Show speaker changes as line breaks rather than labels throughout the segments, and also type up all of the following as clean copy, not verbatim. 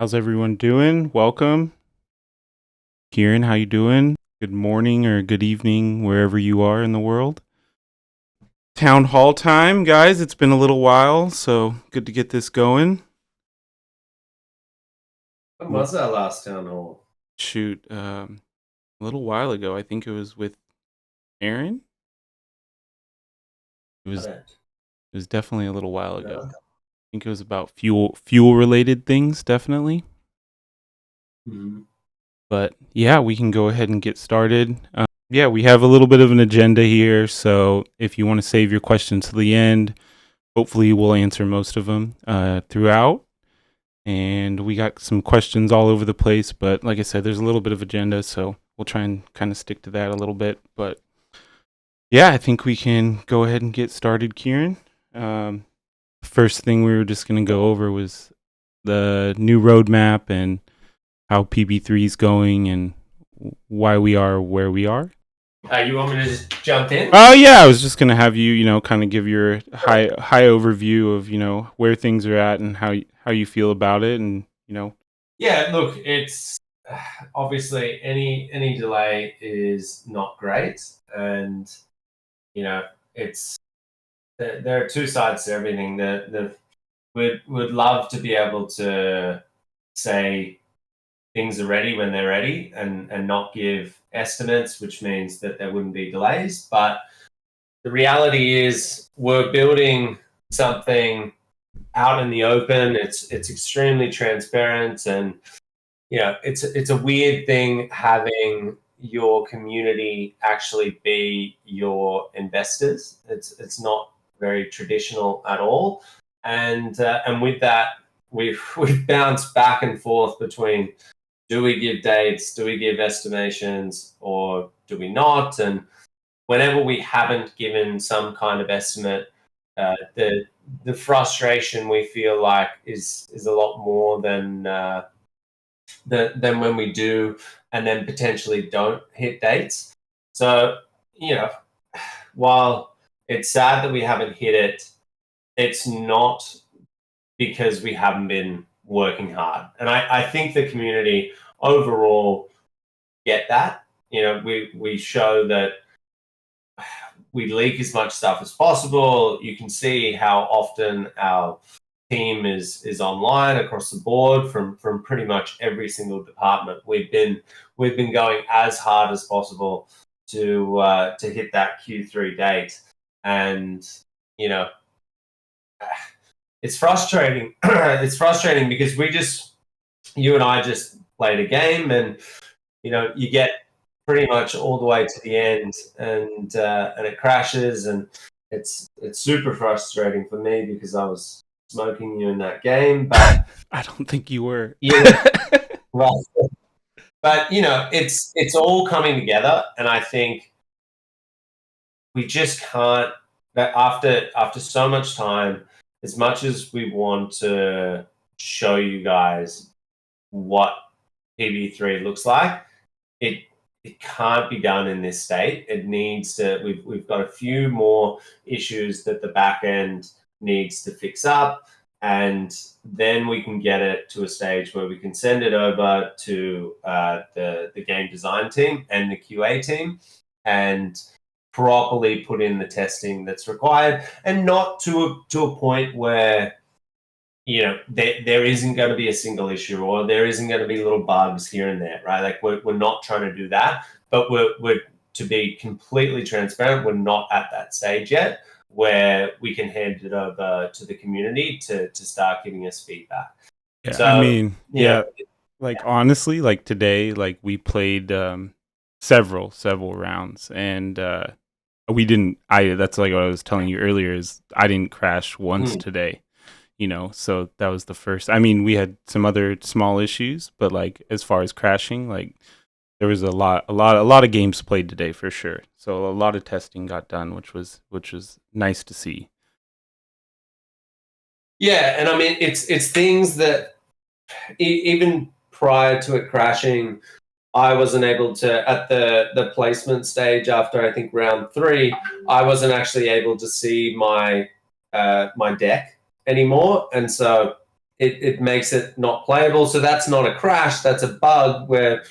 How's everyone doing? Welcome. Kieran, how you doing? Good morning or good evening, wherever you are in the world. Town hall time, guys. It's been a little while, so good to get this going.
When was our last town hall?
Shoot, a little while ago. I think it was with Aaron. It was definitely a little while ago. I think it was about fuel related things, definitely.
Mm-hmm.
But yeah, we can go ahead and get started. Yeah, we have a little bit of an agenda here, so if you want to save your questions to the end, hopefully we'll answer most of them throughout. And we got some questions all over the place, but like I said, there's a little bit of agenda, so we'll try and kind of stick to that a little bit. But yeah, I think we can go ahead and get started, Kieran. First thing we were just going to go over was the new roadmap and how PB3 is going and why we are where we are.
You want me to just jump in?
Oh yeah, I was just gonna have you, kind of give your high overview of where things are at and how you feel about it, and.
Yeah, look, it's obviously any delay is not great, and it's there are two sides to everything. The would love to be able to say things are ready when they're ready and not give estimates, which means that there wouldn't be delays. But the reality is we're building something out in the open. It's extremely transparent, and it's a weird thing having your community actually be your investors. It's not very traditional at all, and with that, we've bounced back and forth between do we give dates, do we give estimations, or do we not? And whenever we haven't given some kind of estimate, the frustration we feel like is a lot more than when we do, and then potentially don't hit dates. So while it's sad that we haven't hit it, it's not because we haven't been working hard. And I think the community overall get that. We show that we leak as much stuff as possible. You can see how often our team is online across the board from pretty much every single department. We've been going as hard as possible to hit that Q3 date, and it's frustrating. It's frustrating because you and I just played a game, and you get pretty much all the way to the end, and it crashes, and it's super frustrating for me because I was smoking you in that game, but
I don't think you were.
yeah, well, but it's all coming together, and I think we just can't. That after so much time, as much as we want to show you guys what PB3 looks like, it can't be done in this state. It needs to. We've got a few more issues that the back end needs to fix up, and then we can get it to a stage where we can send it over to the game design team and the QA team, and properly put in the testing that's required, and not to a point where there isn't going to be a single issue, or there isn't going to be little bugs here and there, right? Like we're not trying to do that, but we're to be completely transparent, we're not at that stage yet where we can hand it over to the community to start giving us feedback.
Yeah,
So,
I mean, yeah, like honestly, like today, like we played several rounds, and we didn't. That's like what I was telling you earlier. Is I didn't crash once today. So that was the first. I mean, we had some other small issues, but like as far as crashing, like there was a lot of games played today for sure. So a lot of testing got done, which was nice to see.
Yeah, and I mean it's things that even prior to it crashing, I wasn't able to, at the placement stage after I think round 3, I wasn't actually able to see my my deck anymore, and so it makes it not playable. So that's not a crash, that's a bug where,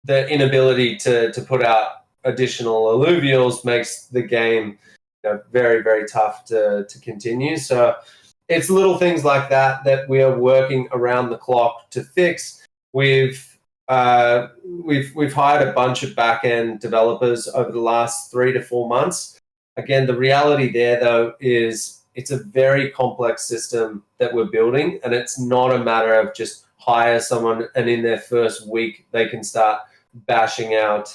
the inability to put out additional Illuvials makes the game very, very tough to continue. So it's little things like that we are working around the clock to fix. We've hired a bunch of back-end developers over the last 3 to 4 months. Again, the reality there, though, is it's a very complex system that we're building, and it's not a matter of just hire someone and in their first week they can start bashing out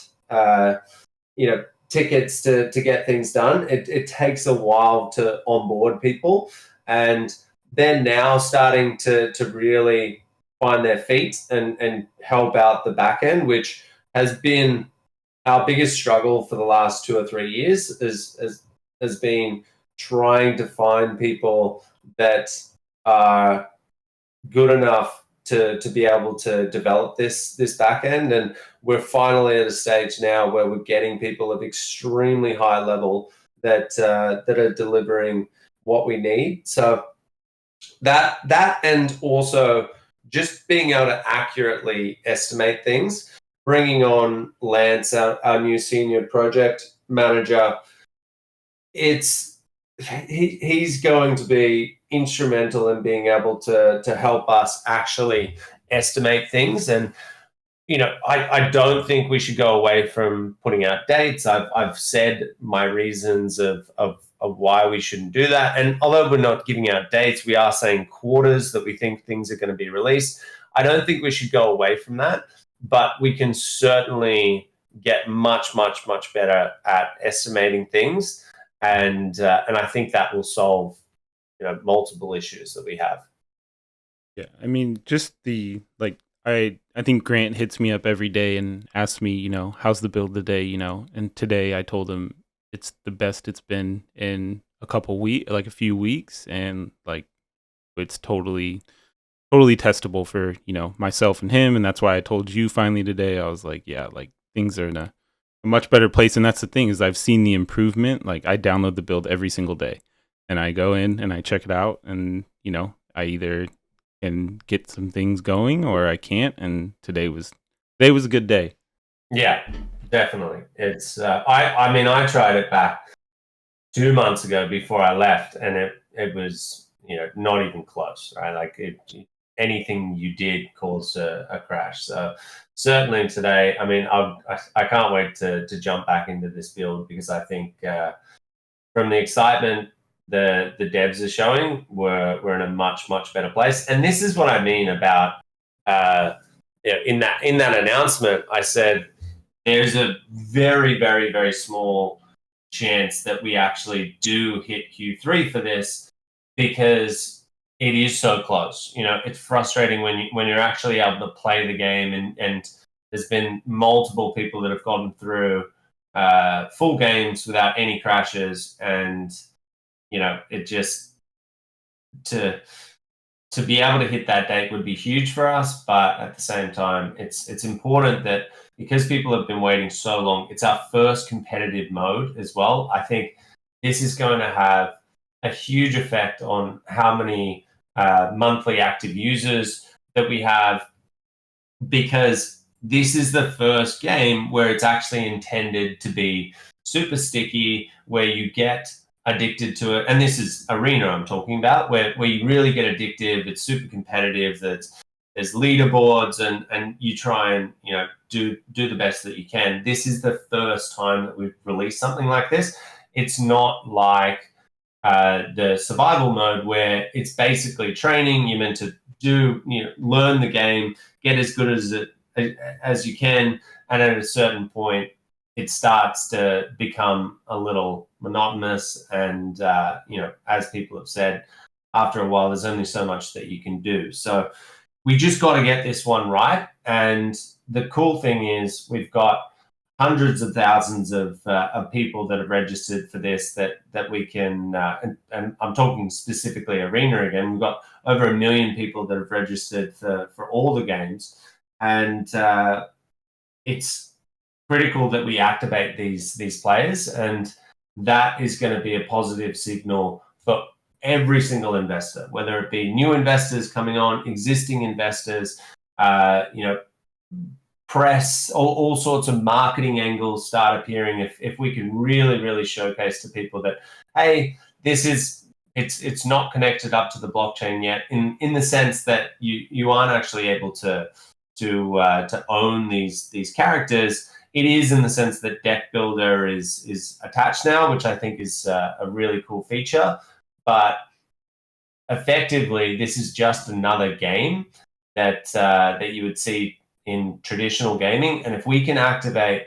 tickets to get things done. It takes a while to onboard people, and they're now starting to really find their feet and help out the back end, which has been our biggest struggle for the last 2 or 3 years, has been trying to find people that are good enough to be able to develop this back end. And we're finally at a stage now where we're getting people of extremely high level that are delivering what we need. So that and also just being able to accurately estimate things, bringing on Lance, our new senior project manager, he's going to be instrumental in being able to help us actually estimate things. And I don't think we should go away from putting out dates. I've said my reasons of why we shouldn't do that. And although we're not giving out dates, we are saying quarters that we think things are going to be released. I don't think we should go away from that, but we can certainly get much, much, much better at estimating things. And I think that will solve multiple issues that we have.
Yeah, I mean, just I think Grant hits me up every day and asks me, how's the build today, and today I told him it's the best it's been in a few weeks, and it's totally testable for myself and him, and that's why I told you finally today. I was like, yeah, things are in a much better place, and that's the thing is I've seen the improvement. I download the build every single day, and I go in and I check it out, and I either can get some things going or I can't. And today was a good day.
Yeah, definitely. It's I tried it back 2 months ago before I left, and it was not even close, right? Anything you did caused a crash. So certainly today, I can't wait to jump back into this build, because I think from the excitement the devs are showing, we're in a much, much better place. And this is what I mean about in that announcement, I said there's a very, very, very small chance that we actually do hit Q3 for this, because it is so close. It's frustrating when you're actually able to play the game, and there's been multiple people that have gone through full games without any crashes, and it just to be able to hit that date would be huge for us. But at the same time, it's important that, because people have been waiting so long, it's our first competitive mode as well. I think this is going to have a huge effect on how many monthly active users that we have, because this is the first game where it's actually intended to be super sticky, where you get addicted to it. And this is Arena I'm talking about, where you really get addictive. It's super competitive. There's leaderboards, and you try and do the best that you can. This is the first time that we've released something like this. It's not like the survival mode, where it's basically training. You're meant to learn the game, get as good as you can, and at a certain point it starts to become a little monotonous. And as people have said, after a while there's only so much that you can do. So we just got to get this one right. And the cool thing is we've got hundreds of thousands of people that have registered for this, that we can, and I'm talking specifically Arena again. We've got over 1 million people that have registered for all the games, and it's critical that we activate these players, and that is going to be a positive signal for every single investor, whether it be new investors coming on, existing investors, press, all sorts of marketing angles start appearing. If we can really showcase to people that, hey, it's not connected up to the blockchain yet, in the sense that you aren't actually able to own these characters. It is in the sense that deck builder is attached now, which I think is a really cool feature. But effectively, this is just another game that you would see in traditional gaming. And if we can activate,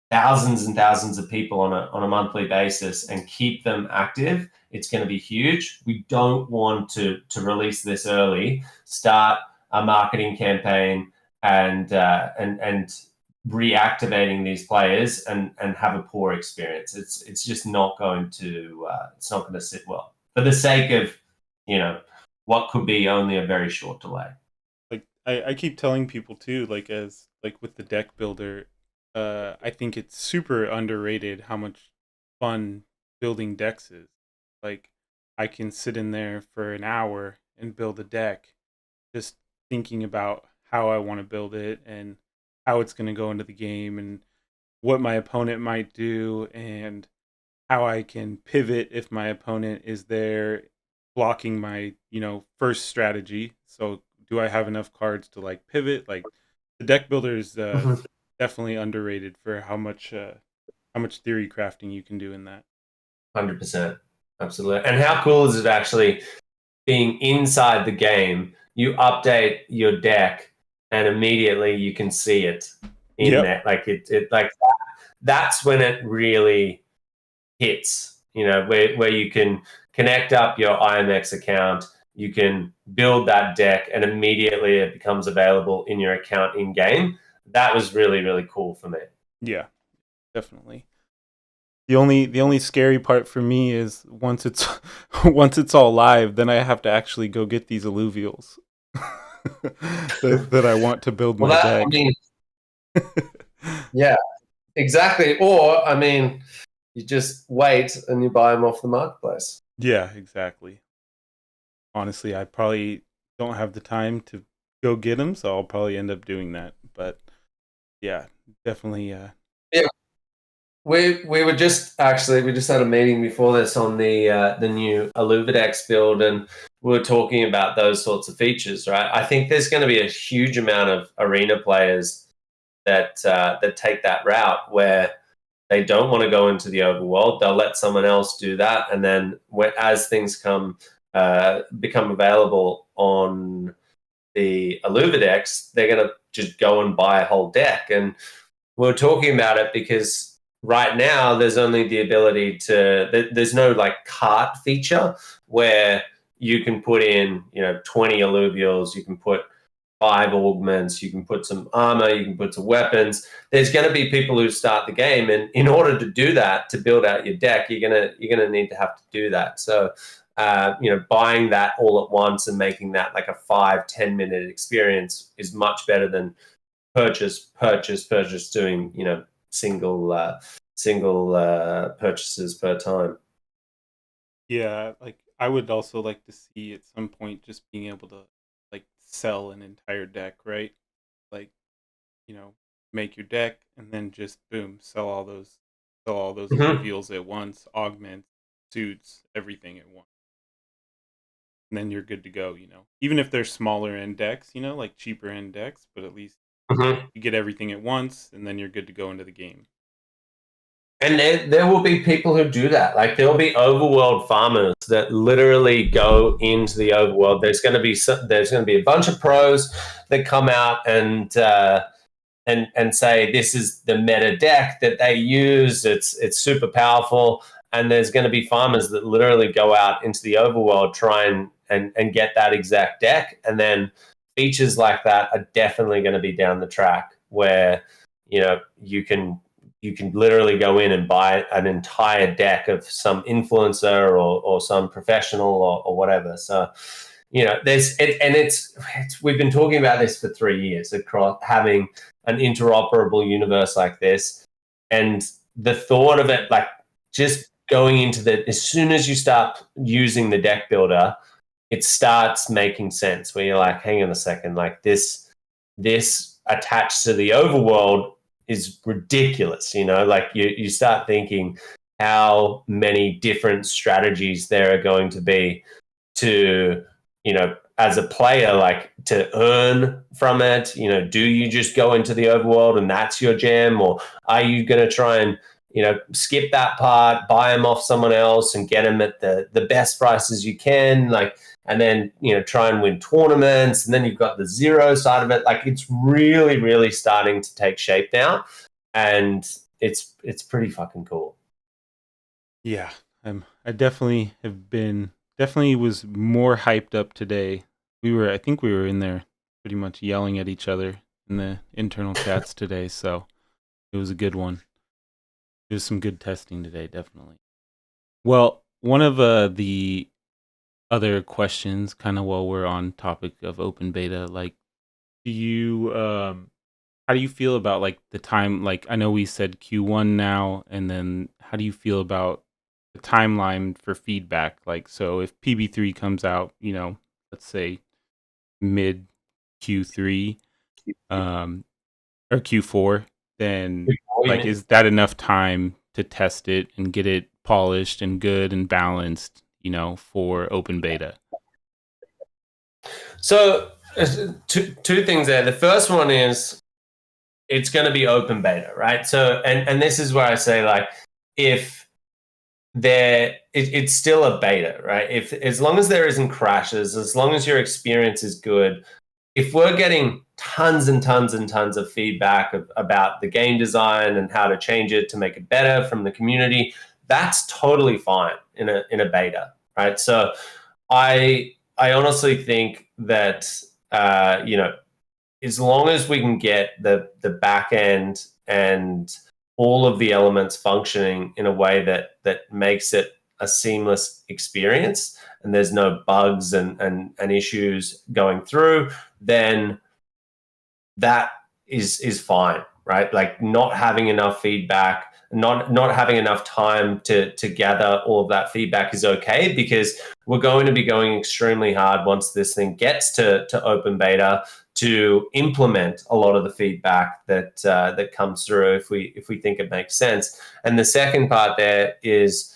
thousands and thousands of people on a monthly basis and keep them active, it's going to be huge. We don't want to release this early, start a marketing campaign and reactivating these players and have a poor experience. It's just not going to sit well for the sake of what could be only a very short delay.
Like I keep telling people too, like with the deck builder, I think it's super underrated how much fun building decks is. Like I can sit in there for an hour and build a deck, just thinking about how I want to build it and how it's going to go into the game and what my opponent might do and how I can pivot if my opponent is there blocking my, first strategy. So do I have enough cards to like pivot? Like the deck builder is definitely underrated for how much theory crafting you can do in that.
100%. Absolutely. And how cool is it actually being inside the game? You update your deck and immediately you can see it in there. Like it like that's when it really hits, where you can connect up your IMX account, you can build that deck, and immediately it becomes available in your account in game. That was really cool for me.
Yeah, definitely. The only scary part for me is once it's all live, then I have to actually go get these Illuvials that I want to build my deck.
Yeah, exactly. Or you just wait and you buy them off the marketplace.
Yeah, exactly. Honestly, I probably don't have the time to go get them, so I'll probably end up doing that. But yeah, definitely.
Yeah, we just had a meeting before this on the new Illuvidex build, and we were talking about those sorts of features, right? I think there's going to be a huge amount of arena players that take that route where they don't want to go into the overworld. They'll let someone else do that, and then as things become available on the Illuvidex, they're going to just go and buy a whole deck. And we're talking about it because right now there's only the ability there's no like cart feature where you can put in 20 Illuvials, you can put 5 augments, you can put some armor, you can put some weapons. There's going to be people who start the game, and in order to do that, to build out your deck, you're gonna need to have to do that. So buying that all at once and making that like a 5-10 minute experience is much better than purchase doing single purchases per time.
Yeah, like I would also like to see at some point just being able to like sell an entire deck, right? Like, make your deck and then just boom, sell all those reveals at once, augments, suits, everything at once. And then you're good to go, Even if they're smaller end decks, like cheaper end decks, but at least you get everything at once and then you're good to go into the game.
And there will be people who do that. Like there will be overworld farmers that literally go into the overworld. There's going to be a bunch of pros that come out and say this is the meta deck that they use. It's super powerful. And there's going to be farmers that literally go out into the overworld, try and get that exact deck. And then features like that are definitely going to be down the track where you can literally go in and buy an entire deck of some influencer or some professional or whatever. So, we've been talking about this for 3 years, across having an interoperable universe like this. And the thought of it, like just going into as soon as you start using the deck builder, it starts making sense where you're like, hang on a second, like this attached to the overworld is ridiculous. Like you start thinking how many different strategies there are going to be to, as a player, like to earn from it. Do you just go into the overworld and that's your jam, or are you going to try and skip that part, buy them off someone else and get them at the best prices you can, like, and then try and win tournaments, and then you've got the zero side of it. Like, it's really, really starting to take shape now, and it's pretty fucking cool.
Yeah, I definitely was more hyped up today. I think we were in there pretty much yelling at each other in the internal chats today, so it was a good one. It was some good testing today, definitely. Well, one of the other questions, kind of while we're on topic of open beta, like, how do you feel about like the time? Like, I know we said Q1 now, and then how do you feel about the timeline for feedback? Like, so if PB3 comes out, let's say mid Q3, or Q4, then like, is that enough time to test it and get it polished and good and balanced, for open beta?
So two things there. The first one is it's going to be open beta, right? So, and this is where I say, like, if it's still a beta, right? If as long as there isn't crashes, as long as your experience is good, if we're getting tons and tons and tons of feedback about the game design and how to change it to make it better from the community, that's totally fine in a beta, right? So I honestly think that as long as we can get the back end and all of the elements functioning in a way that makes it a seamless experience, and there's no bugs and issues going through, then that is fine, right? Like, not having enough feedback, not having enough time to gather all of that feedback is okay, because we're going to be going extremely hard once this thing gets to open beta to implement a lot of the feedback that comes through, if we think it makes sense. And the second part there is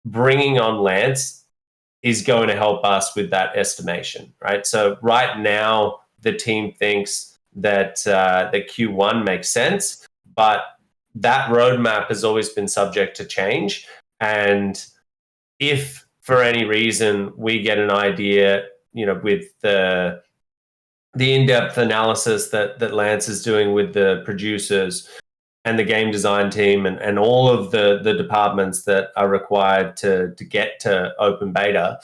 bringing on Lance is going to help us with that estimation, right? So right now, the team thinks that Q1 makes sense, but that roadmap has always been subject to change. And if for any reason we get an idea, with the in-depth analysis that Lance is doing with the producers and the game design team and all of the departments that are required to get to open beta,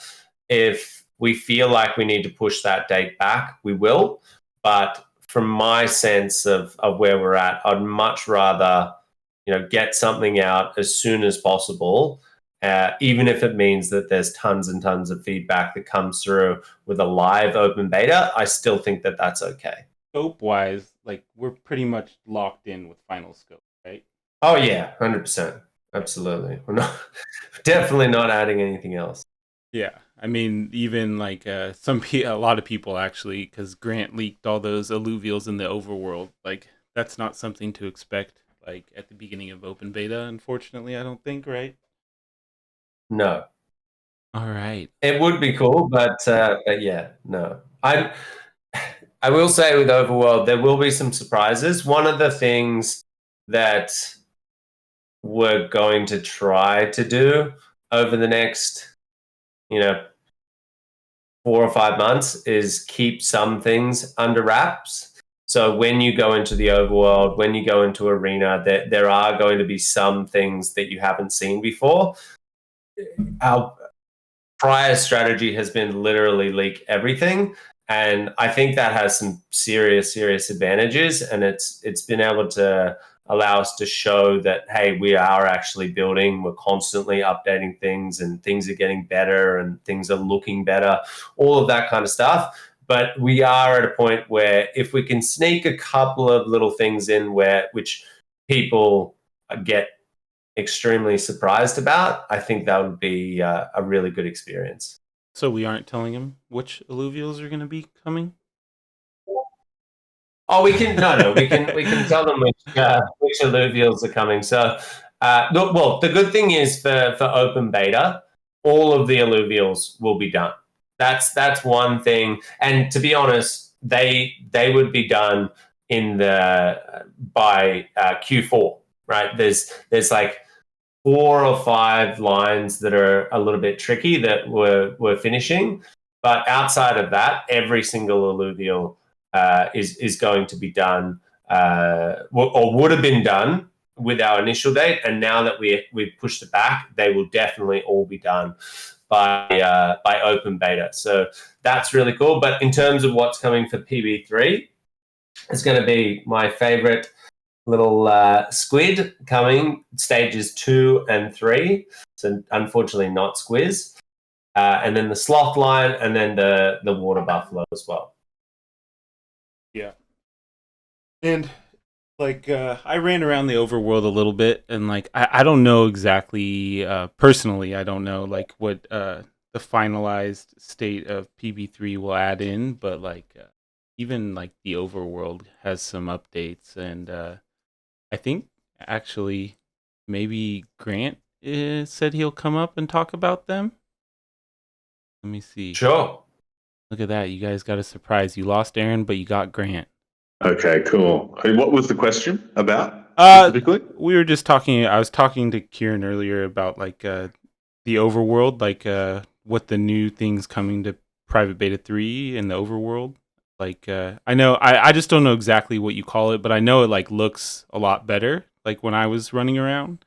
if we feel like we need to push that date back, we will. But from my sense of where we're at, I'd much rather get something out as soon as possible, even if it means that there's tons and tons of feedback that comes through with a live open beta. I still think that that's okay.
Scope wise, like, we're pretty much locked in with final scope, right?
Oh yeah, 100%. Absolutely. We're not definitely not adding anything else.
Yeah, I mean, even like a lot of people actually, because Grant leaked all those Illuvials in the overworld. Like, that's not something to expect like at the beginning of open beta. Unfortunately, I don't think, right?
No.
All right.
It would be cool, but yeah, no. I will say with Overworld, there will be some surprises. One of the things that we're going to try to do over the next, 4 or 5 months is keep some things under wraps. So when you go into the overworld, when you go into arena, there are going to be some things that you haven't seen before. Our prior strategy has been literally leak everything, and I think that has some serious advantages, and it's been able to allow us to show that, hey, we are actually building, we're constantly updating things, and things are getting better and things are looking better, all of that kind of stuff. But we are at a point where if we can sneak a couple of little things in which people get extremely surprised about, I think that would be a really good experience.
So we aren't telling him which Illuvials are going to be coming?
Oh, we can we can tell them which Illuvials are coming. So, well, the good thing is for open beta, all of the Illuvials will be done. That's one thing. And to be honest, they would be done in the by Q4, right? There's like 4 or 5 lines that are a little bit tricky that we're finishing, but outside of that, every single alluvial is going to be done or would have been done with our initial date, and now that we've pushed it back, they will definitely all be done by open beta. So that's really cool. But in terms of what's coming for PB3, it's going to be my favorite little squid coming, stages 2 and 3. So unfortunately not squiz. And then the sloth lion, and then the water buffalo as well.
Yeah. And like I ran around the overworld a little bit, and like I don't know exactly personally, I don't know like what the finalized state of PB3 will add in, but like even like the overworld has some updates, and I think actually maybe Grant said he'll come up and talk about them. Let me see.
Sure.
Look at that. You guys got a surprise. You lost Aaron, but you got Grant.
Okay, cool. What was the question about
Uh,
specifically?
we were just talking. I was talking to Kieran earlier about like the overworld, like what the new things coming to Private Beta 3 in the overworld. Like I know I just don't know exactly what you call it, but I know it like looks a lot better. Like when I was running around.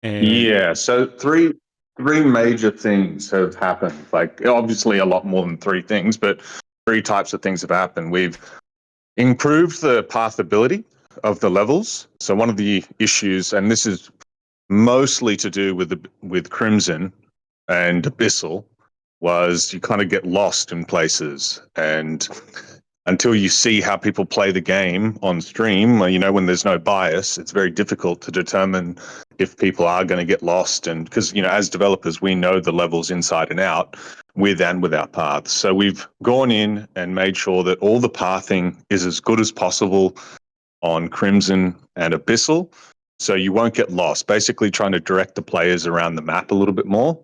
And
Yeah, so three major things have happened. Like obviously a lot more than three things, but three types of things have happened. We've improved the pathability of the levels. So one of the issues, and this is mostly to do with Crimson and Abyssal, was you kind of get lost in places, and until you see how people play the game on stream, when there's no bias, it's very difficult to determine if people are going to get lost. And because, as developers, we know the levels inside and out, with and without paths. So we've gone in and made sure that all the pathing is as good as possible on Crimson and Abyssal, so you won't get lost. Basically trying to direct the players around the map a little bit more.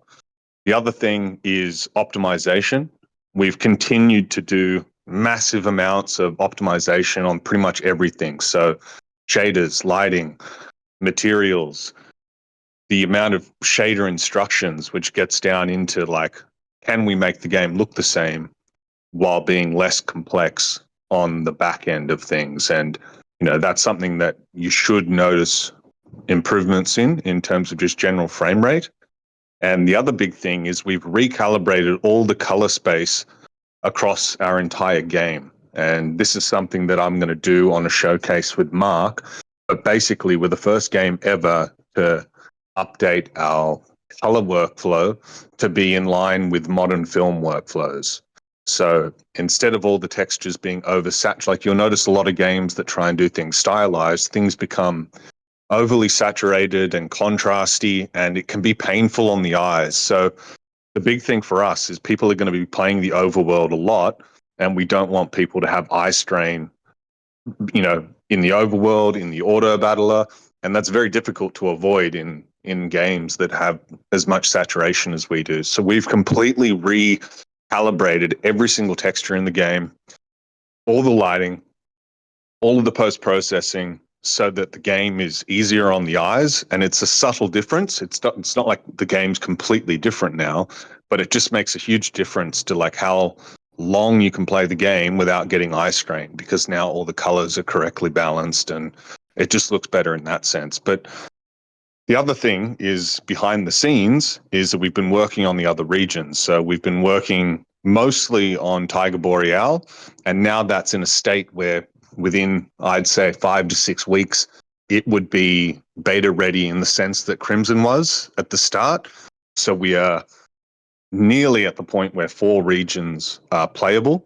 The other thing is optimization. We've continued to do massive amounts of optimization on pretty much everything. So shaders, lighting, materials, the amount of shader instructions, which gets down into like, can we make the game look the same while being less complex on the back end of things? And, that's something that you should notice improvements in terms of just general frame rate. And the other big thing is we've recalibrated all the color space across our entire game. And this is something that I'm going to do on a showcase with Mark. But basically, we're the first game ever to update our color workflow to be in line with modern film workflows. So instead of all the textures being oversaturated, like you'll notice a lot of games that try and do things stylized, things become overly saturated and contrasty, and it can be painful on the eyes. So the big thing for us is people are going to be playing the overworld a lot, and we don't want people to have eye strain, in the overworld, in the auto battler, and that's very difficult to avoid in games that have as much saturation as we do. So we've completely recalibrated every single texture in the game, all the lighting, all of the post-processing, so that the game is easier on the eyes. And it's a subtle difference. It's not like the game's completely different now, but it just makes a huge difference to like how long you can play the game without getting eye strain, because now all the colors are correctly balanced and it just looks better in that sense. But the other thing is behind the scenes is that we've been working on the other regions. So we've been working mostly on Tiger Boreal, and now that's in a state where within, I'd say, 5 to 6 weeks, it would be beta ready in the sense that Crimson was at the start. So we are nearly at the point where 4 regions are playable,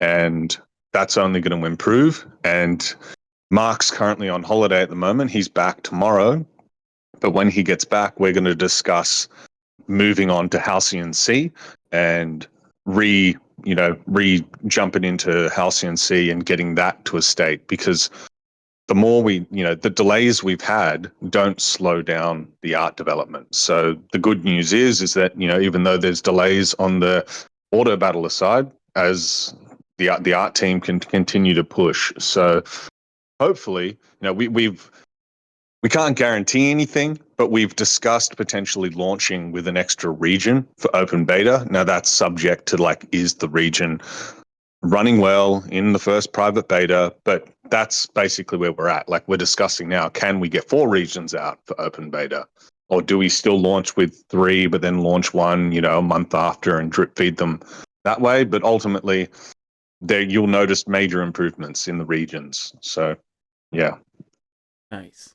and that's only going to improve. And Mark's currently on holiday at the moment. He's back tomorrow. But when he gets back, we're going to discuss moving on to Halcyon C and re jumping into Halcyon C and getting that to a state, because the more the delays we've had don't slow down the art development. So the good news is that, even though there's delays on the auto battler side, as the art team can continue to push. So hopefully, we can't guarantee anything, but we've discussed potentially launching with an extra region for open beta. Now that's subject to is the region running well in the first private beta, but that's basically where we're at. We're discussing now, can we get 4 regions out for open beta? Or do we still launch with 3, but then launch 1, a month after and drip feed them that way? But ultimately, you'll notice major improvements in the regions. So, yeah.
Nice.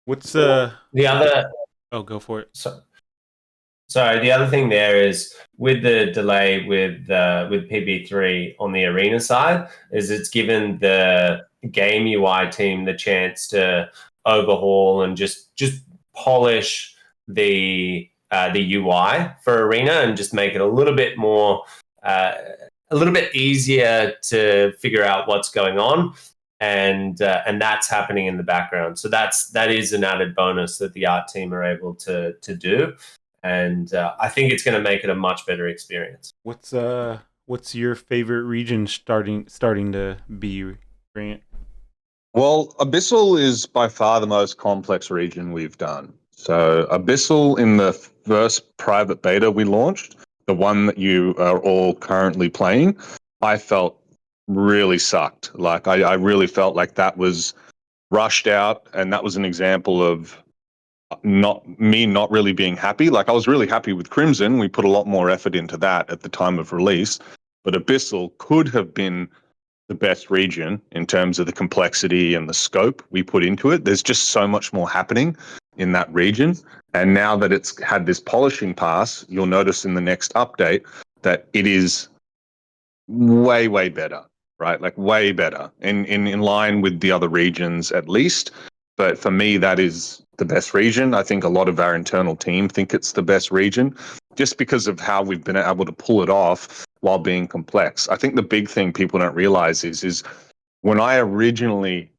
What's
the other?
Oh, go for it.
So the other thing there is, with the delay with PB3 on the arena side, is it's given the game UI team the chance to overhaul and just polish the UI for arena and just make it a little bit more a little bit easier to figure out what's going on. And that's happening in the background. So that is an added bonus that the art team are able to do. And I think it's going to make it a much better experience.
What's your favorite region starting to be, Grant?
Well, Abyssal is by far the most complex region we've done. So Abyssal, in the first private beta we launched, the one that you are all currently playing, I felt really sucked. I really felt like that was rushed out, and that was an example of not really being happy. I was really happy with Crimson. We put a lot more effort into that at the time of release, but Abyssal could have been the best region in terms of the complexity and the scope we put into it. There's just so much more happening in that region. And now that it's had this polishing pass, you'll notice in the next update that it is way, way better, right? Way better in line with the other regions at least. But for me, that is the best region. I think a lot of our internal team think it's the best region just because of how we've been able to pull it off while being complex. I think the big thing people don't realize is when I originally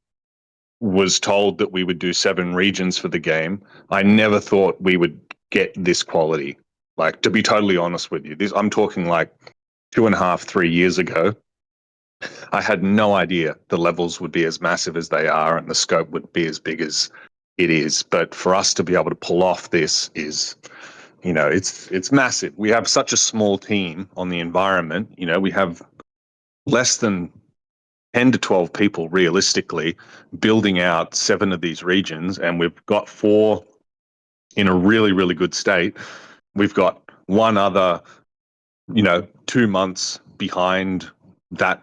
was told that we would do 7 regions for the game, I never thought we would get this quality. To be totally honest with you, I'm talking 2.5, 3 years ago. I had no idea the levels would be as massive as they are and the scope would be as big as it is. But for us to be able to pull off this is, it's massive. We have such a small team on the environment. We have less than 10 to 12 people realistically building out 7 of these regions, and we've got 4 in a really, really good state. We've got one other, 2 months behind that,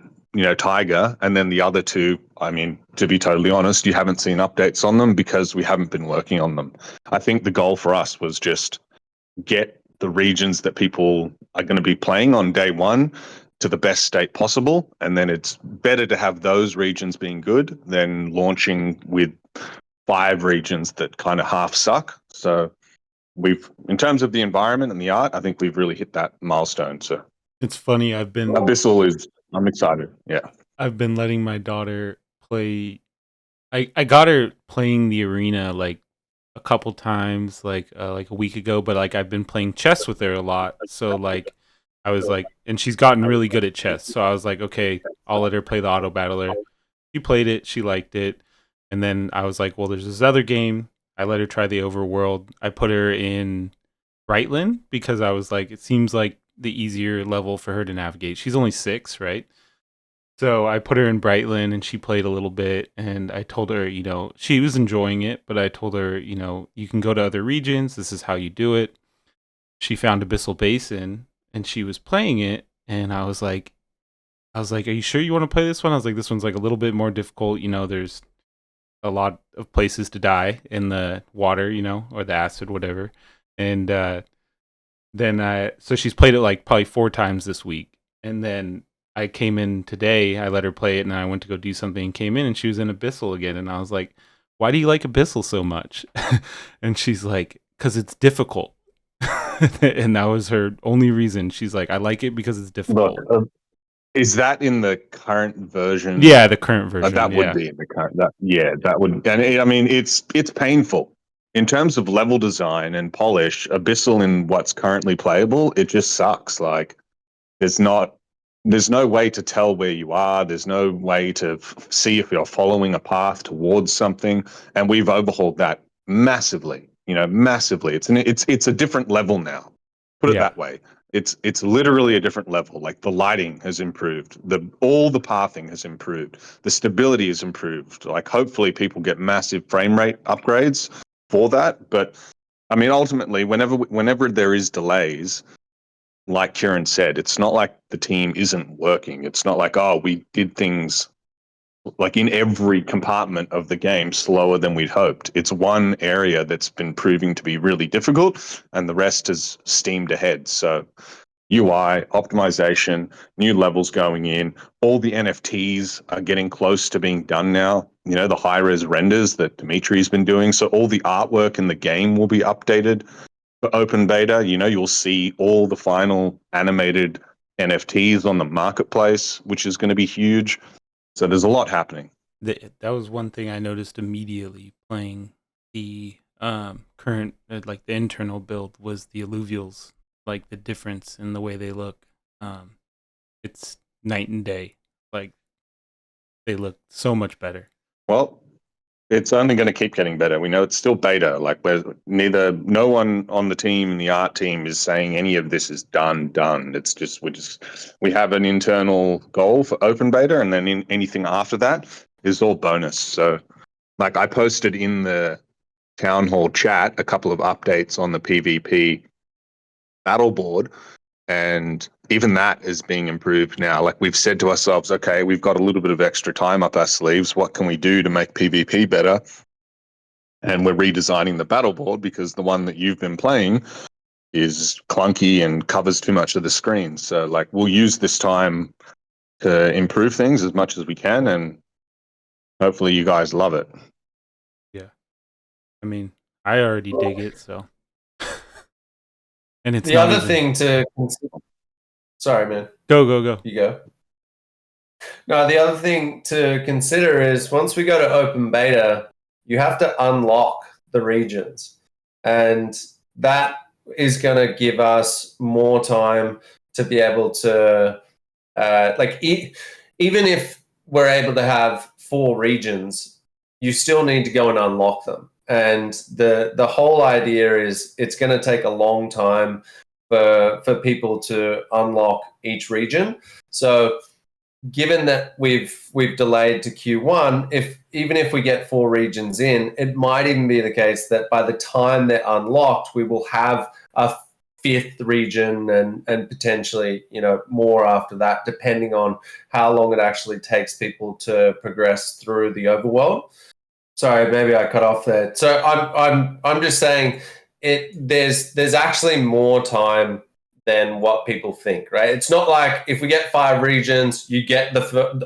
Tiger, and then the other 2, to be totally honest, you haven't seen updates on them because we haven't been working on them. I think the goal for us was just get the regions that people are going to be playing on day 1 to the best state possible, and then it's better to have those regions being good than launching with 5 regions that kind of half suck. So in terms of the environment and the art, I think we've really hit that milestone. So
it's funny.
I'm excited. Yeah.
I've been letting my daughter play. I got her playing the arena a couple times, a week ago, but I've been playing chess with her a lot. So I was and she's gotten really good at chess. So I was okay, I'll let her play the auto battler. She played it, she liked it. And then I was well, there's this other game. I let her try the overworld. I put her in Brightland because I was it seems like the easier level for her to navigate. She's only 6, right? So I put her in Brightland and she played a little bit, and I told her, she was enjoying it, but I told her, you can go to other regions. This is how you do it. She found Abyssal Basin and she was playing it, and I was like, are you sure you want to play this one? I was like, this one's a little bit more difficult. There's a lot of places to die in the water, or the acid, whatever. And so she's played it probably 4 times this week. And then I came in today, I let her play it, and I went to go do something and came in, and she was in Abyssal again. And I was like, why do you like Abyssal so much? And she's like, because it's difficult. And that was her only reason. She's like, I like it because it's
Look,
difficult.
is that in the current version?
Yeah, the current version.
That would be in the current. That would. And I mean, it's painful in terms of level design and polish. Abyssal in what's currently playable, it just sucks. Like there's no way to tell where you are. There's no way to see if you're following a path towards something. And we've overhauled that massively. Massively. It's a different level now. Put it
Yeah.
that way. It's literally a different level. Like the lighting has improved. All the pathing has improved. The stability has improved. Like hopefully people get massive frame rate upgrades for that. But I mean, ultimately, whenever there is delays, like Kieran said, it's not like the team isn't working. It's not like, oh, we did things like in every compartment of the game slower than we'd hoped. It's one area that's been proving to be really difficult, and the rest has steamed ahead. So UI, optimization, new levels going in, all the NFTs are getting close to being done now. The high-res renders that Dimitri's been doing. So all the artwork in the game will be updated for open beta. You'll see all the final animated NFTs on the marketplace, which is going to be huge. So there's a lot happening.
That was one thing I noticed immediately playing the current, like the internal build, was the Illuvials. Like the difference in the way they look. It's night and day. Like they look so much better.
Well, it's only going to keep getting better. We know it's still beta. Like no one on the team and the art team is saying any of this is done. It's just we have an internal goal for open beta, and then anything after that is all bonus. So, like I posted in the town hall chat a couple of updates on the PvP battle board, and even that is being improved now. Like we've said to ourselves, okay, we've got a little bit of extra time up our sleeves. What can we do to make PvP better? And we're redesigning the battle board because the one that you've been playing is clunky and covers too much of the screen. So like we'll use this time to improve things as much as we can, and hopefully you guys love it.
Yeah. I mean, I already dig it, so. And it's
the other thing to consider. Sorry, man.
Go.
You go. No, the other thing to consider is once we go to open beta, you have to unlock the regions. And that is going to give us more time to be able to, even if we're able to have 4 regions, you still need to go and unlock them. And the whole idea is it's going to take a long time for people to unlock each region. So given that we've delayed to Q1, even if we get 4 regions in, it might even be the case that by the time they're unlocked, we will have a 5th region and potentially more after that, depending on how long it actually takes people to progress through the overworld. Sorry, maybe I cut off there. So I'm just saying there's actually more time than what people think, right? It's not like if we get 5 regions, you get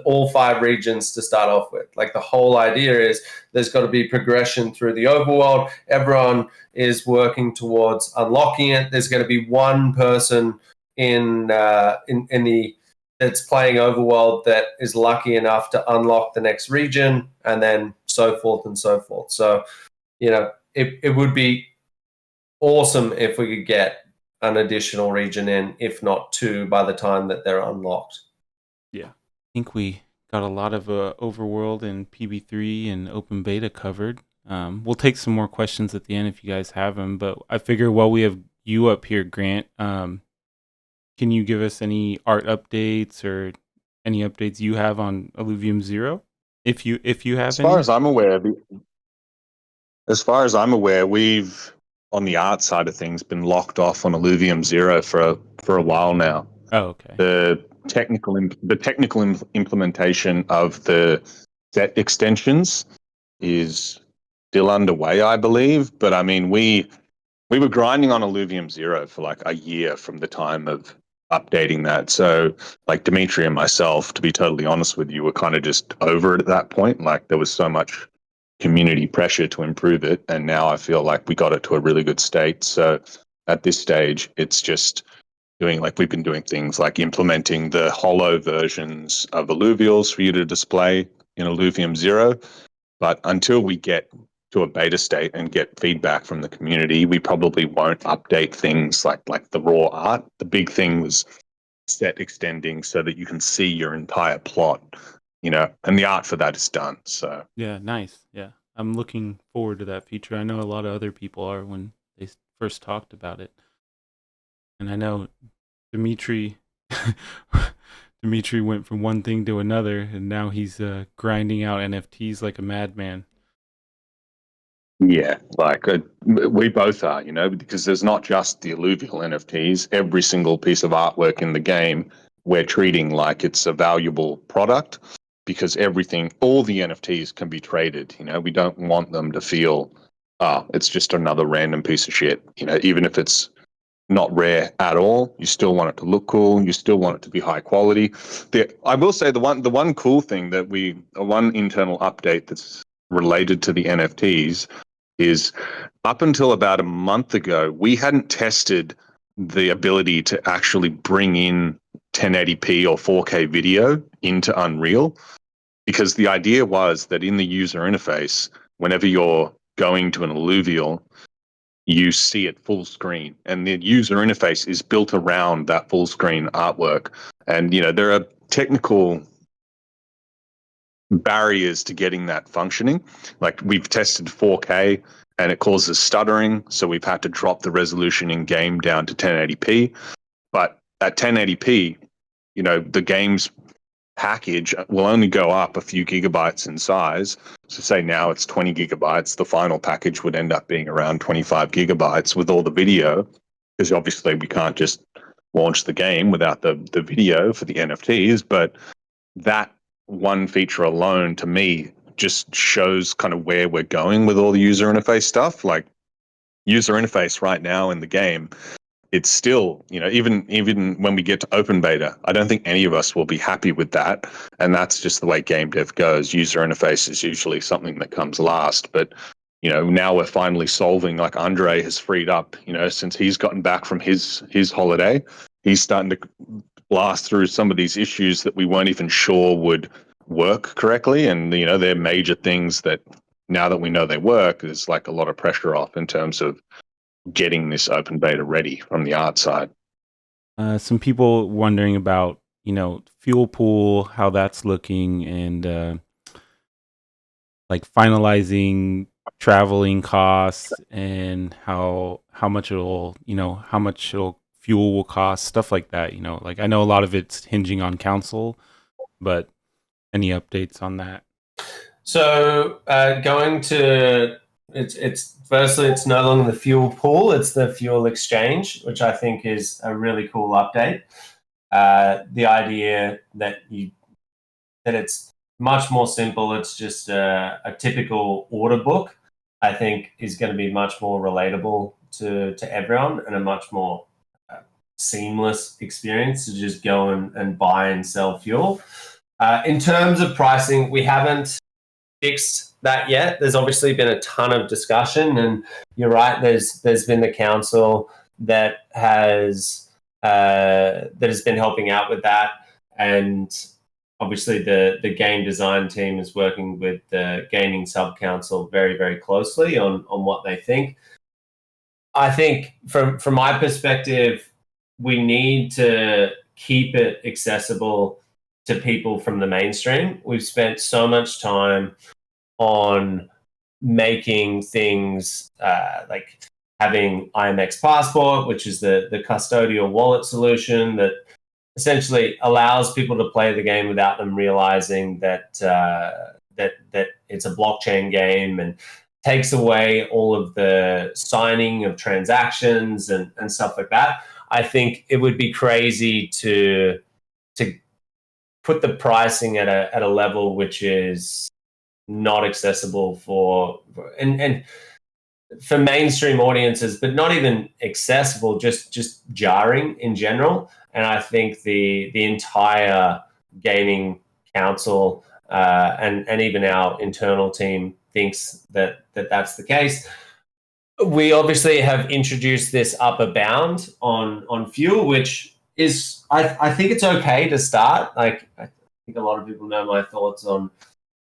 all 5 regions to start off with. Like the whole idea is there's got to be progression through the overworld. Everyone is working towards unlocking it. There's going to be one person in the that's playing overworld that is lucky enough to unlock the next region, and then so forth and so forth. So, it would be awesome if we could get an additional region in, if not 2, by the time that they're unlocked.
Yeah. I think we got a lot of overworld and PB3 and open beta covered. We'll take some more questions at the end if you guys have them, but I figure while we have you up here, Grant, can you give us any art updates or any updates you have on Illuvium 0? If you have
as far as I'm aware, we've on the art side of things been locked off on Illuvium 0 for a while now.
Oh, okay.
The technical implementation of the set extensions is still underway, I believe. But I mean, we were grinding on Illuvium 0 for like a year from the time of updating that. So like Dimitri and myself, to be totally honest with you, were kind of just over it at that point. Like there was so much community pressure to improve it, and now I feel like we got it to a really good state. So at this stage, it's just doing, like, we've been doing things like implementing the hollow versions of Illuvials for you to display in Illuvium 0. But until we get to a beta state and get feedback from the community, we probably won't update things like the raw art. The big thing was set extending so that you can see your entire plot, and the art for that is done. So
Yeah, nice. Yeah, I'm looking forward to that feature. I know a lot of other people are when they first talked about it, and I know Dimitri. Dimitri went from one thing to another, and now he's grinding out NFTs like a madman.
yeah, like we both are, because there's not just the Illuvial NFTs. Every single piece of artwork in the game, we're treating like it's a valuable product, because all the NFTs can be traded. We don't want them to feel, it's just another random piece of shit. Even if it's not rare at all, you still want it to look cool. You still want it to be high quality. I will say the one cool thing that one internal update that's related to the NFTs is, up until about a month ago, we hadn't tested the ability to actually bring in 1080p or 4K video into Unreal, because the idea was that in the user interface, whenever you're going to an Illuvial, you see it full screen, and the user interface is built around that full screen artwork. And there are technical barriers to getting that functioning. Like, we've tested 4K and it causes stuttering, so we've had to drop the resolution in game down to 1080p. But at 1080p, the game's package will only go up a few gigabytes in size. So say now it's 20 gigabytes, the final package would end up being around 25 gigabytes with all the video, because obviously we can't just launch the game without the video for the NFTs. But that one feature alone, to me, just shows kind of where we're going with all the user interface stuff. Like, user interface right now in the game, it's still, even when we get to open beta, I don't think any of us will be happy with that. And that's just the way game dev goes. User interface is usually something that comes last. But, now we're finally solving, like Andre has freed up, since he's gotten back from his holiday, he's starting to blast through some of these issues that we weren't even sure would work correctly. And, they're major things that, now that we know they work, there's like a lot of pressure off in terms of getting this open beta ready from the art side.
Some people wondering about, fuel pool, how that's looking, and like finalizing traveling costs, and how much it'll fuel will cost, stuff like that. Like, I know a lot of it's hinging on council, but any updates on that?
So going to it's firstly, it's no longer the fuel pool, it's the fuel exchange, which I think is a really cool update. The idea that it's much more simple, it's just a typical order book, I think is going to be much more relatable to everyone, and a much more seamless experience to just go and buy and sell fuel. In terms of pricing, we haven't fixed that yet. There's obviously been a ton of discussion, and you're right, there's been the council that has been helping out with that, and obviously the game design team is working with the gaming sub council very, very closely on what they think. I think from my perspective, we need to keep it accessible to people from the mainstream. We've spent so much time on making things like having IMX Passport, which is the custodial wallet solution that essentially allows people to play the game without them realizing that that it's a blockchain game, and takes away all of the signing of transactions and stuff like that. I think it would be crazy to put the pricing at a level which is not accessible for mainstream audiences, but not even accessible, just jarring in general. And I think the entire gaming council and even our internal team thinks that that's the case. We obviously have introduced this upper bound on fuel, which is I think it's okay to start. Like I think a lot of people know my thoughts on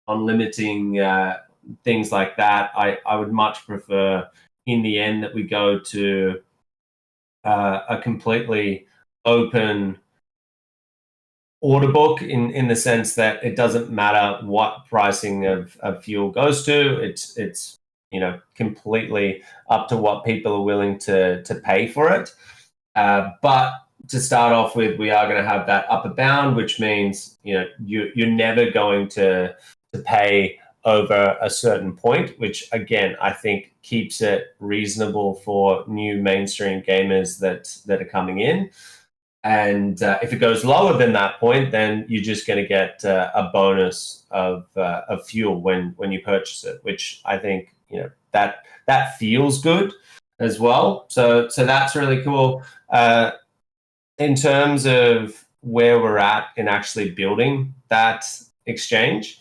limiting things like that. I would much prefer in the end that we go to a completely open order book in the sense that it doesn't matter what pricing of fuel goes to. It's completely up to what people are willing to pay for it. But to start off with, we are going to have that upper bound, which means you're never going to pay over a certain point, which again I think keeps it reasonable for new mainstream gamers that are coming in. And if it goes lower than that point, then you're just going to get a bonus of fuel when you purchase it, which I think that feels good as well. So that's really cool. In terms of where we're at in actually building that exchange,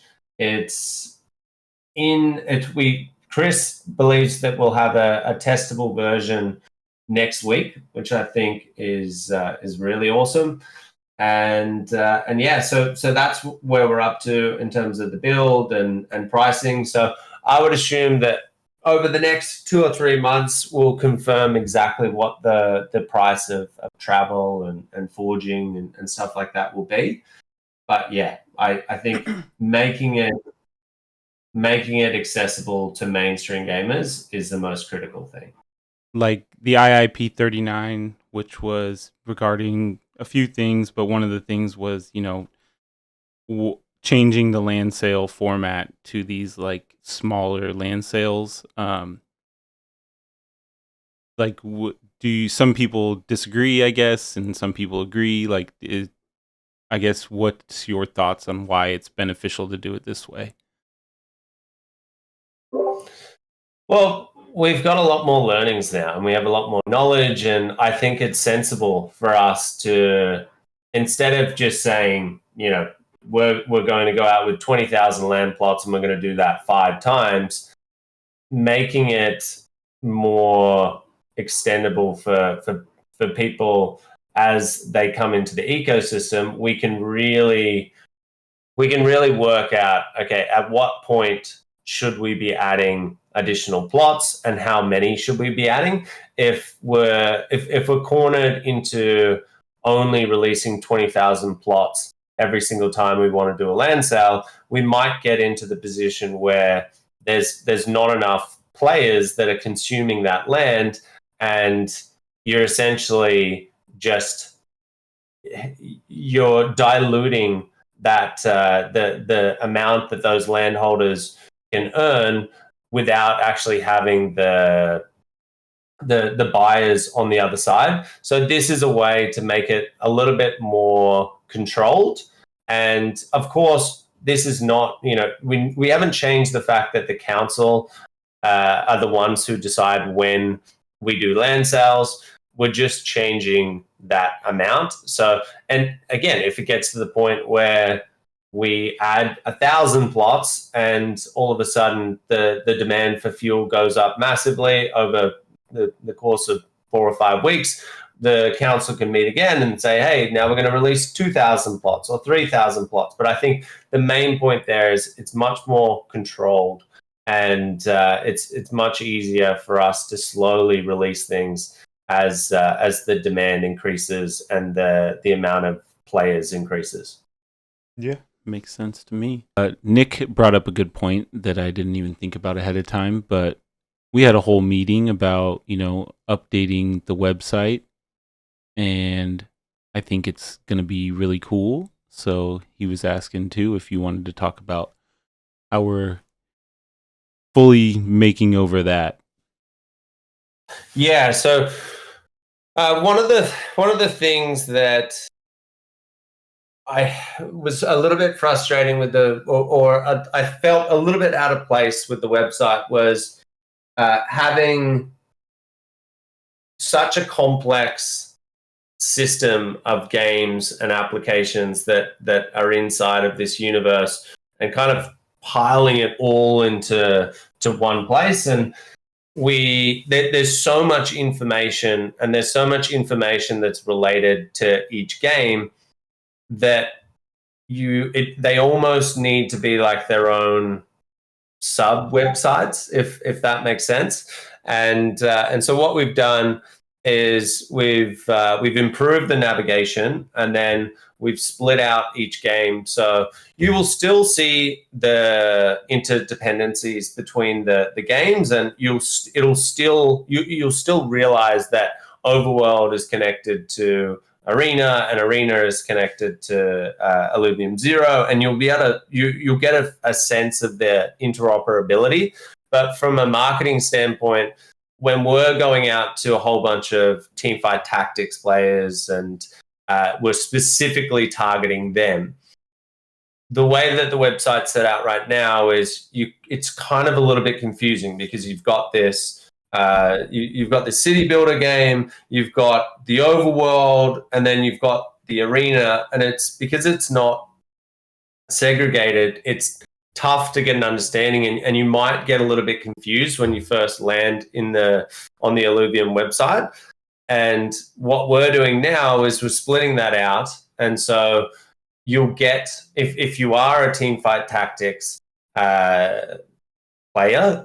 Chris believes that we'll have a testable version next week, which I think is really awesome. And yeah, so that's where we're up to in terms of the build and pricing. So I would assume that over the next 2 or 3 months, we'll confirm exactly what the price of travel and forging and stuff like that will be. But yeah, I think making it accessible to mainstream gamers is the most critical thing.
Like the IIP 39, which was regarding a few things, but one of the things was, changing the land sale format to these like smaller land sales. Some people disagree, I guess, and some people agree? I guess, what's your thoughts on why it's beneficial to do it this way?
Well, we've got a lot more learnings now and we have a lot more knowledge, and I think it's sensible for us to, instead of just saying, we're going to go out with 20,000 land plots and we're going to do that 5 times, making it more extendable for people as they come into the ecosystem. We can really work out, okay, at what point should we be adding additional plots and how many should we be adding? If we're cornered into only releasing 20,000 plots every single time we want to do a land sale, we might get into the position where there's not enough players that are consuming that land, and you're essentially you're diluting that the amount that those landholders can earn without actually having the buyers on the other side. So this is a way to make it a little bit more controlled. And of course, this is not, we haven't changed the fact that the council are the ones who decide when we do land sales. We're just changing that amount. So, and again, if it gets to the point where we add 1,000 plots and all of a sudden the demand for fuel goes up massively over the course of 4 or 5 weeks, the council can meet again and say, hey, now we're going to release 2,000 plots or 3,000 plots. But I think the main point there is it's much more controlled, and it's much easier for us to slowly release things as the demand increases and the amount of players increases.
Yeah, makes sense to me. Nick brought up a good point that I didn't even think about ahead of time, but we had a whole meeting about, updating the website, and I think it's going to be really cool. So he was asking too if you wanted to talk about how we're fully making over that.
Yeah, so one of the things that I was a little bit frustrating with I felt a little bit out of place with the website was having such a complex system of games and applications that are inside of this universe, and kind of piling it all into one place. And there's so much information, and there's so much information that's related to each game that they almost need to be like their own sub websites, if that makes sense. And so what we've done is we've improved the navigation, and then we've split out each game. So you will still see the interdependencies between the games, and you'll still realize that Overworld is connected to Arena, and Arena is connected to Illuvium 0, and you'll get a sense of their interoperability. But from a marketing standpoint, when we're going out to a whole bunch of teamfight tactics players and we're specifically targeting them, the way that the website's set out right now is it's kind of a little bit confusing, because you've got this you've got the city builder game, you've got the overworld, and then you've got the arena. And it's because it's not segregated, it's tough to get an understanding, and you might get a little bit confused when you first land on the Illuvium website. And what we're doing now is we're splitting that out. And so you'll get, if you are a teamfight tactics player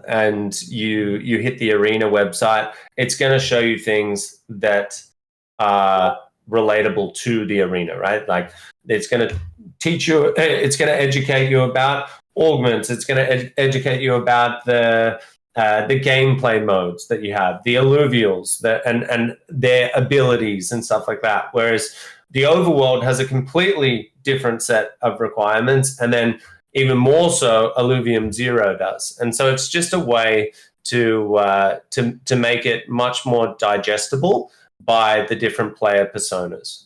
and you hit the arena website, it's going to show you things that are relatable to the arena, right? Like, it's going to teach you, it's going to educate you about augments, it's going to educate you about the gameplay modes that you have, the Illuvials, and their abilities and stuff like that. Whereas the overworld has a completely different set of requirements, and then even more so, Illuvium 0 does. And so it's just a way to make it much more digestible by the different player personas.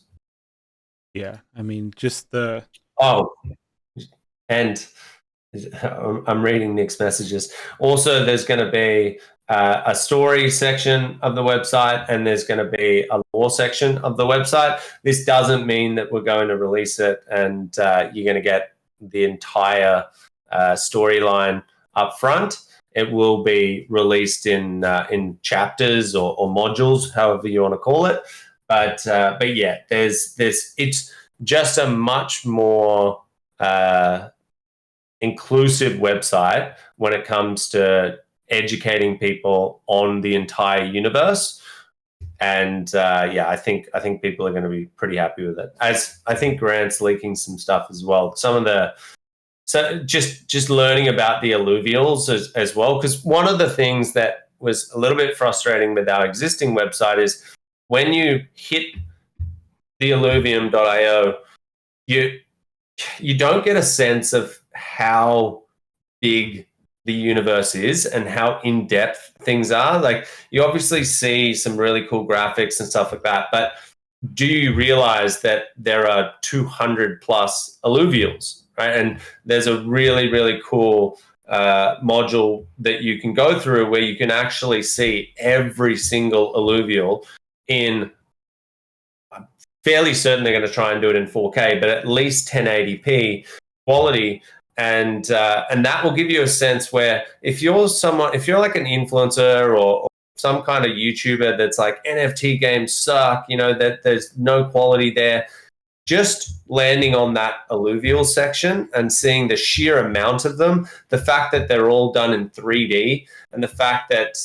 Yeah, I mean, just the...
Oh, and I'm reading Nick's messages. Also, there's going to be a story section of the website, and there's going to be a lore section of the website. This doesn't mean that we're going to release it and you're going to get the entire storyline up front. It will be released in chapters or modules, however you want to call it. But yeah, it's just a much more inclusive website when it comes to educating people on the entire universe. And yeah, I think people are going to be pretty happy with it. As I think Grant's leaking some stuff as well. So just learning about the Illuvials as well, because one of the things that was a little bit frustrating with our existing website is when you hit the Illuvium.io, you don't get a sense of how big the universe is and how in-depth things are. Like, you obviously see some really cool graphics and stuff like that, but do you realize that there are 200 plus Illuvials, right? And there's a really, really cool module that you can go through where you can actually see every single Illuvial in... I'm fairly certain they're going to try and do it in 4K, but at least 1080p quality. And that will give you a sense where if you're like an influencer or some kind of YouTuber that's like, NFT games suck, that there's no quality there, just landing on that Illuvial section and seeing the sheer amount of them, the fact that they're all done in 3D, and the fact that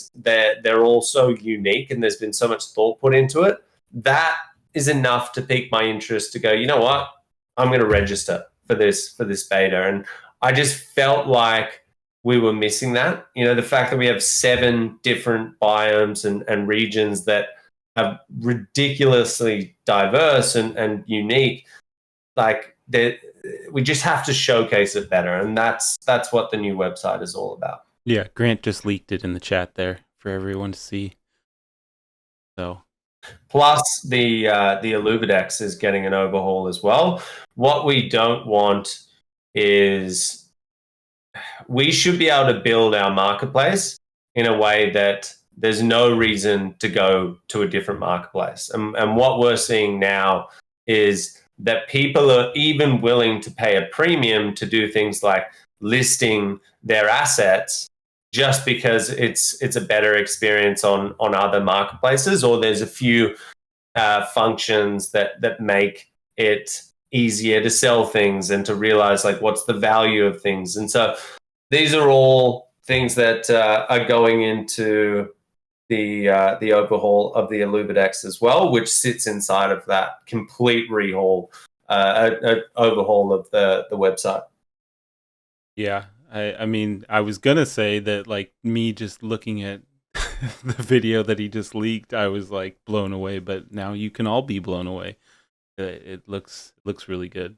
they're all so unique and there's been so much thought put into it, that is enough to pique my interest to go, you know what, I'm going to register for this beta. And I just felt like we were missing that. The fact that we have 7 different biomes and regions that are ridiculously diverse and unique, like we just have to showcase it better. And that's what the new website is all about.
Yeah, Grant just leaked it in the chat there for everyone to see. So...
Plus, the Illuvidex is getting an overhaul as well. What we don't want is, we should be able to build our marketplace in a way that there's no reason to go to a different marketplace. And what we're seeing now is that people are even willing to pay a premium to do things like listing their assets just because it's a better experience on other marketplaces, or there's a few functions that make it easier to sell things and to realize like what's the value of things. And so these are all things that are going into the overhaul of the Illuvidex as well, which sits inside of that complete overhaul of the website.
Yeah, I mean, I was gonna say that, like, me just looking at the video that he just leaked, I was like blown away. But now you can all be blown away. It looks really good.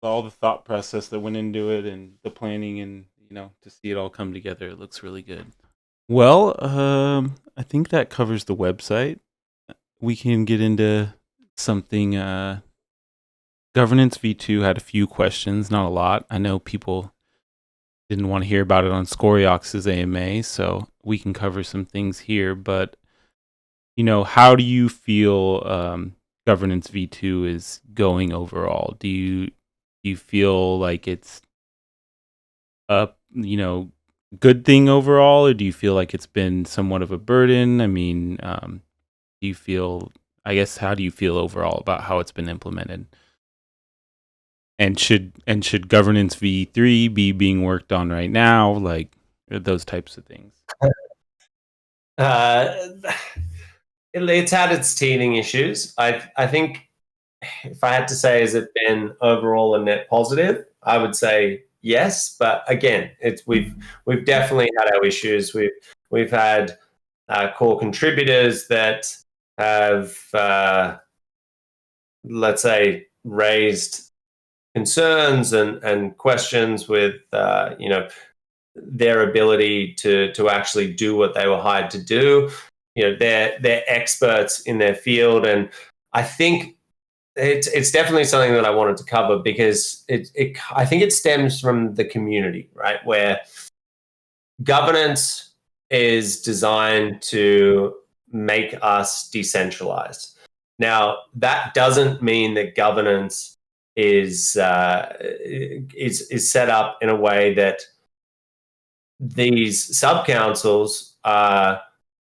All the thought process that went into it and the planning, and to see it all come together, it looks really good. Well, I think that covers the website. We can get into something. Governance V2 had a few questions, not a lot. I know people didn't want to hear about it on Scoriox's AMA, so we can cover some things here. But, how do you feel Governance V2 is going overall? Do you feel like it's a good thing overall, or do you feel like it's been somewhat of a burden? I mean, do you feel? I guess, how do you feel overall about how it's been implemented? And should Governance V3 be being worked on right now? Like, those types of things.
It's had its teething issues. I think if I had to say, has it been overall a net positive? I would say yes, but again, we've definitely had our issues. We've had core contributors that have, let's say, raised concerns and questions with their ability to actually do what they were hired to do. They're experts in their field, and I think it's definitely something that I wanted to cover because I think it stems from the community, right? Where governance is designed to make us decentralized. Now, that doesn't mean that governance is set up in a way that these sub-councils are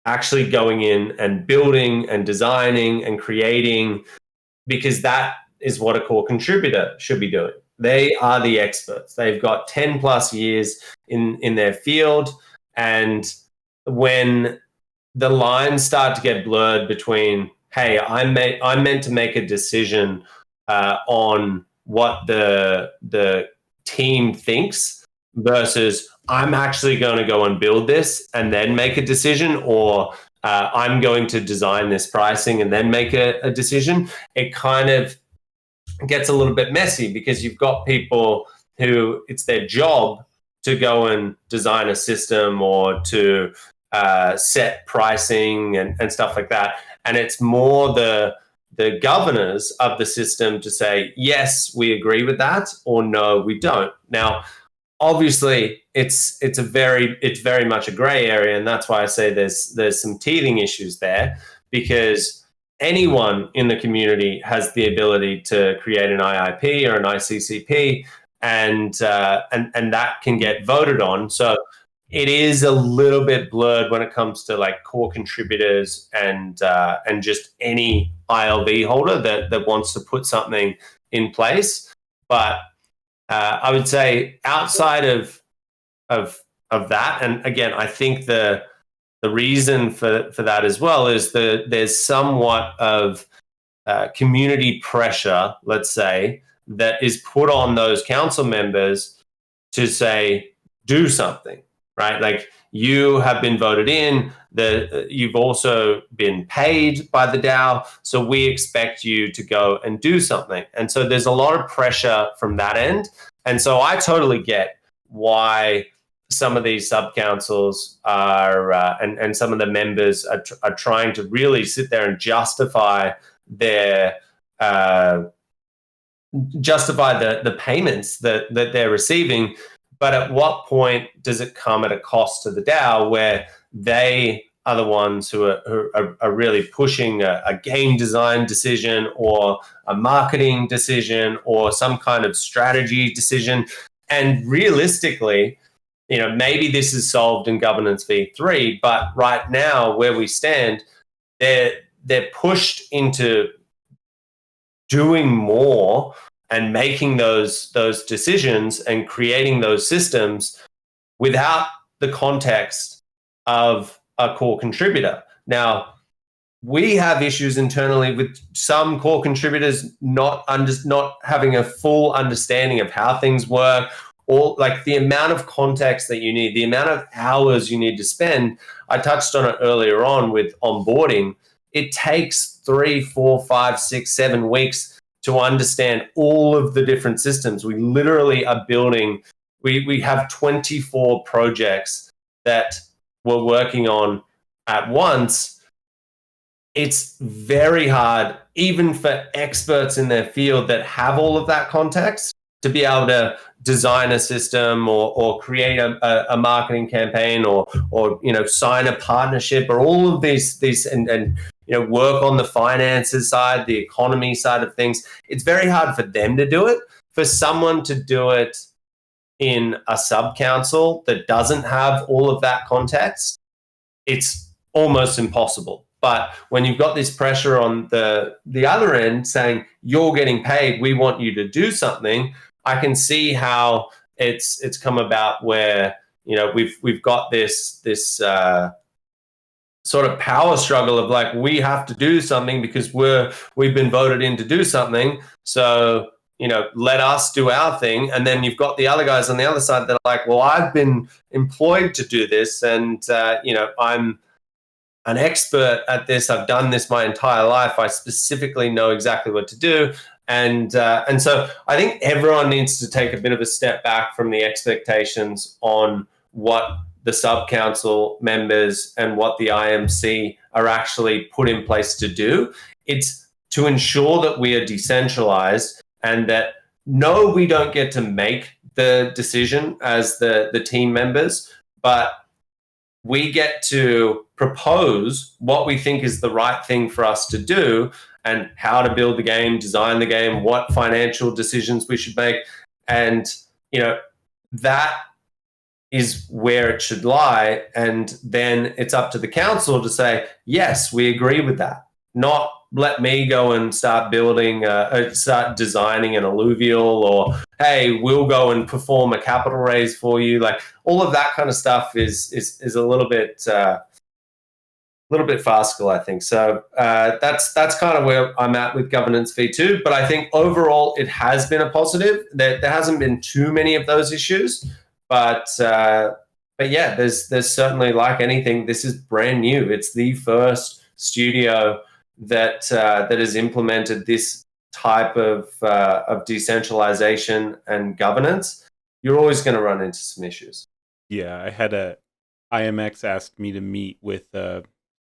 actually going in and building and designing and creating, because that is what a core contributor should be doing. They are the experts. They've got 10 plus years in their field. And when the lines start to get blurred between, hey, I'm meant to make a decision on what the team thinks versus I'm actually going to go and build this and then make a decision, or I'm going to design this pricing and then make a decision, it kind of gets a little bit messy because you've got people who it's their job to go and design a system or to set pricing and stuff like that. And it's more the governors of the system to say, yes, we agree with that, or no, we don't. Now, obviously, it's very much a gray area, and that's why I say there's some teething issues there, because anyone in the community has the ability to create an IIP or an ICCP, and that can get voted on. So it is a little bit blurred when it comes to like core contributors and just any ILV holder that wants to put something in place. But I would say outside of that, and again, I think the reason for that as well is there's somewhat of community pressure, let's say, that is put on those council members to say, do something, right? Like, you have been voted in, you've also been paid by the DAO, so we expect you to go and do something. And so there's a lot of pressure from that end. And so I totally get why some of these sub-councils are, and some of the members are trying to really sit there and justify their the payments that they're receiving. But at what point does it come at a cost to the DAO where they are the ones who are really pushing a game design decision or a marketing decision or some kind of strategy decision? And realistically, maybe this is solved in governance v3, but right now where we stand, they're pushed into doing more and making those decisions and creating those systems without the context of a core contributor. Now, we have issues internally with some core contributors not having a full understanding of how things work, or like the amount of context that you need, the amount of hours you need to spend. I touched on it earlier on with onboarding. It takes 3, 4, 5, 6, 7 weeks to understand all of the different systems. We literally are building, we have 24 projects that we're working on at once. It's very hard, even for experts in their field that have all of that context, to be able to design a system or create a marketing campaign or sign a partnership or all of these and work on the finances side, the economy side of things. It's very hard for them to do it. For someone to do it in a sub-council that doesn't have all of that context, it's almost impossible. But when you've got this pressure on the other end saying, you're getting paid, we want you to do something, I can see how it's come about where we've got this sort of power struggle of like, we have to do something because we've been voted in to do something. So let us do our thing. And then you've got the other guys on the other side that are like, well, I've been employed to do this, and I'm an expert at this. I've done this my entire life. I specifically know exactly what to do. And so I think everyone needs to take a bit of a step back from the expectations on what the sub-council members and what the IMC are actually put in place to do. It's to ensure that we are decentralized and that, no, we don't get to make the decision as the team members, but we get to propose what we think is the right thing for us to do and how to build the game, design the game, what financial decisions we should make. And, that is where it should lie. And then it's up to the council to say, yes, we agree with that. Not let me go and start building, start designing an Illuvial, or, hey, we'll go and perform a capital raise for you. Like, all of that kind of stuff is a little bit farcical, I think. So that's kind of where I'm at with governance v2. But I think overall it has been a positive. There hasn't been too many of those issues, but yeah, there's certainly, like anything, this is brand new. It's the first studio that has implemented this type of decentralization and governance. You're always going to run into some issues.
Yeah, I had IMX asked me to meet with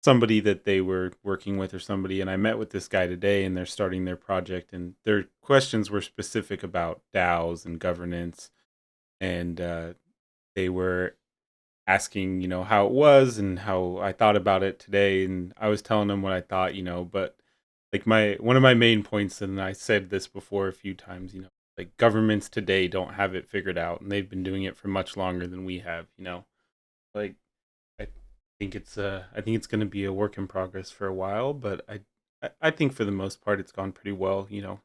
somebody that they were working with or somebody, and I met with this guy today, and they're starting their project, and their questions were specific about DAOs and governance, and they were asking, how it was and how I thought about it today, and I was telling them what I thought, but like one of my main points, and I said this before a few times, like, governments today don't have it figured out, and they've been doing it for much longer than we have, like, I think it's going to be a work in progress for a while, but I think for the most part it's gone pretty well, yeah,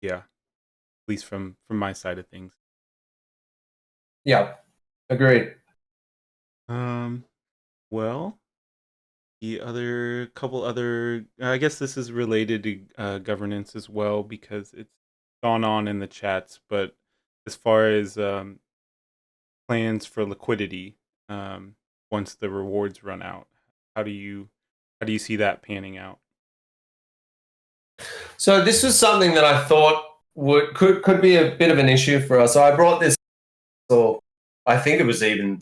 at least from my side of things.
Yeah, agreed.
Well, the couple other, I guess this is related to governance as well, because it's gone on in the chats, but as far as plans for liquidity, once the rewards run out, how do you see that panning out?
So this was something that I thought could be a bit of an issue for us. So I brought this, or I think it was even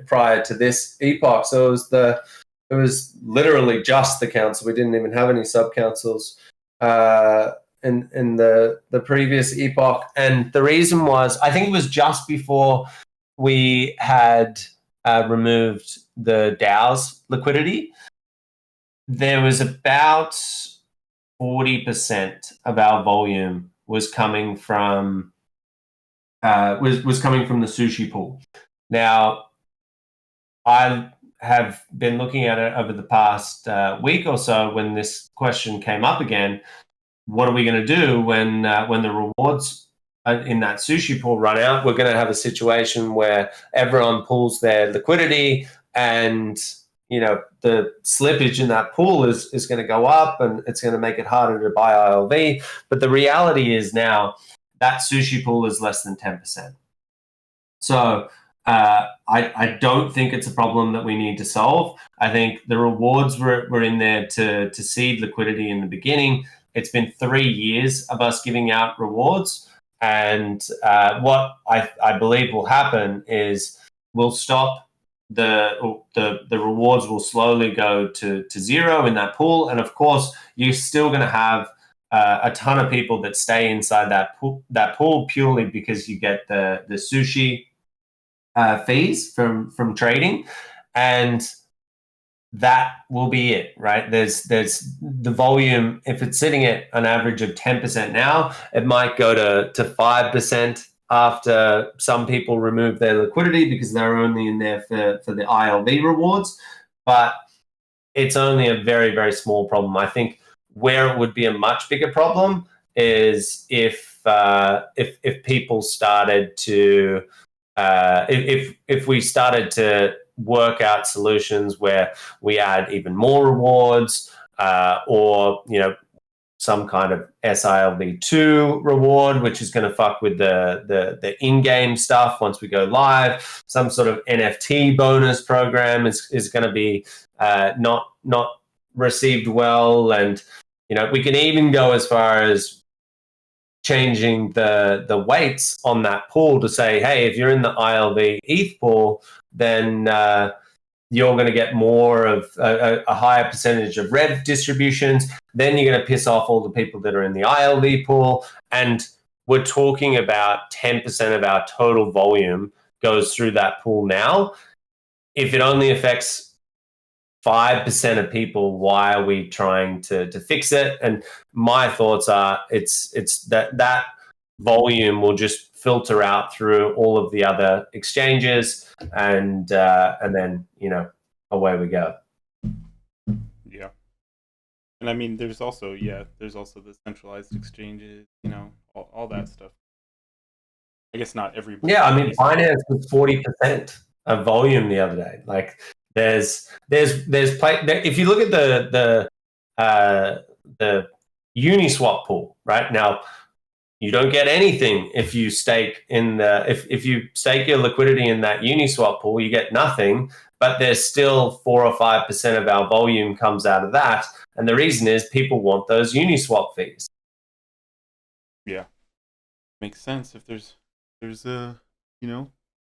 prior to this epoch. So it was literally just the council. We didn't even have any sub councils in the previous epoch. And the reason was, I think it was just before we had removed the DAO's liquidity. There was about 40% of our volume was coming from was coming from the sushi pool. Now, I have been looking at it over the past week or so when this question came up again. What are we going to do when the rewards in that sushi pool run out? We're going to have a situation where everyone pulls their liquidity, and the slippage in that pool is going to go up, and it's going to make it harder to buy ILV. But the reality is now that sushi pool is less than 10%. So I don't think it's a problem that we need to solve. I think the rewards were in there to seed liquidity in the beginning. It's been 3 years of us giving out rewards. And what I believe will happen is we'll stop the rewards will slowly go to zero in that pool. And of course, you're still going to have a ton of people that stay inside that pool purely because you get the sushi fees from trading, and that will be it, right? There's the volume. If it's sitting at an average of 10% now, it might go to 5% after some people remove their liquidity because they're only in there for the ILV rewards. But it's only a very, very small problem. I think where it would be a much bigger problem is if people started to if we started to work out solutions where we add even more rewards, or some kind of SILV2 reward, which is going to fuck with the in-game stuff once we go live. Some sort of NFT bonus program is going to be not received well, and we can even go as far as changing the weights on that pool to say, hey, if you're in the ILV ETH pool, then you're going to get more of a higher percentage of rev distributions. Then you're going to piss off all the people that are in the ILV pool. And we're talking about 10% of our total volume goes through that pool now. If it only affects 5% of people, why are we trying to fix it? And my thoughts are it's that volume will just filter out through all of the other exchanges, and then away we go.
Yeah. And I mean, there's also the centralized exchanges, all that stuff. I guess not everybody.
Yeah, I mean, Binance was 40% of volume the other day. Like, there's if you look at the Uniswap pool right now, you don't get anything if you stake in if you stake your liquidity in that Uniswap pool, you get nothing. But there's still 4 or 5% of our volume comes out of that, and the reason is people want those Uniswap fees.
Yeah, makes sense. If there's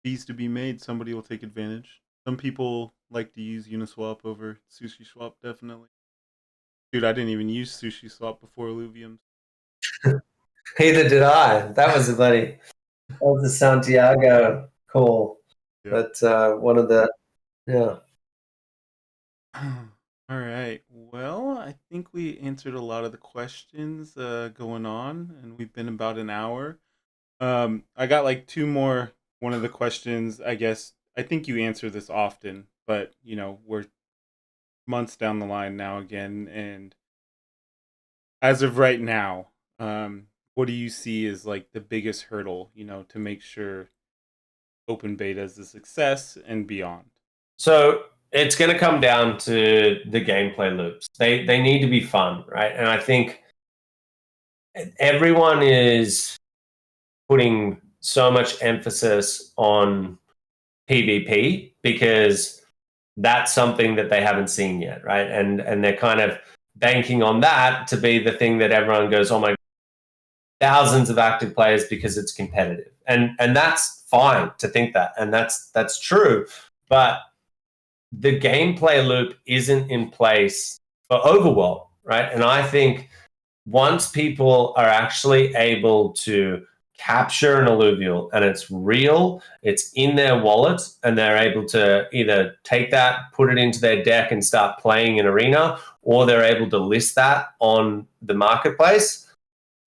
fees to be made, somebody will take advantage. Some people like to use Uniswap over SushiSwap, definitely. Dude, I didn't even use SushiSwap before Illuvium.
Neither did I. That was that was the Santiago call. Yeah. But one of the, yeah.
All right. Well, I think we answered a lot of the questions going on, and we've been about an hour. I got like 2 more. One of the questions, I guess, I think you answer this often, but we're months down the line now again, and as of right now, what do you see as like the biggest hurdle, to make sure open beta is a success and beyond?
So it's going to come down to the gameplay loops. They need to be fun, right? And I think everyone is putting so much emphasis on PvP because that's something that they haven't seen yet, right? And they're kind of banking on that to be the thing that everyone goes, oh my God, thousands of active players because it's competitive. And that's fine to think that. And that's true. But the gameplay loop isn't in place for Overworld, right? And I think once people are actually able to capture an Illuvial and it's real, it's in their wallet, and they're able to either take that, put it into their deck and start playing in Arena, or they're able to list that on the marketplace,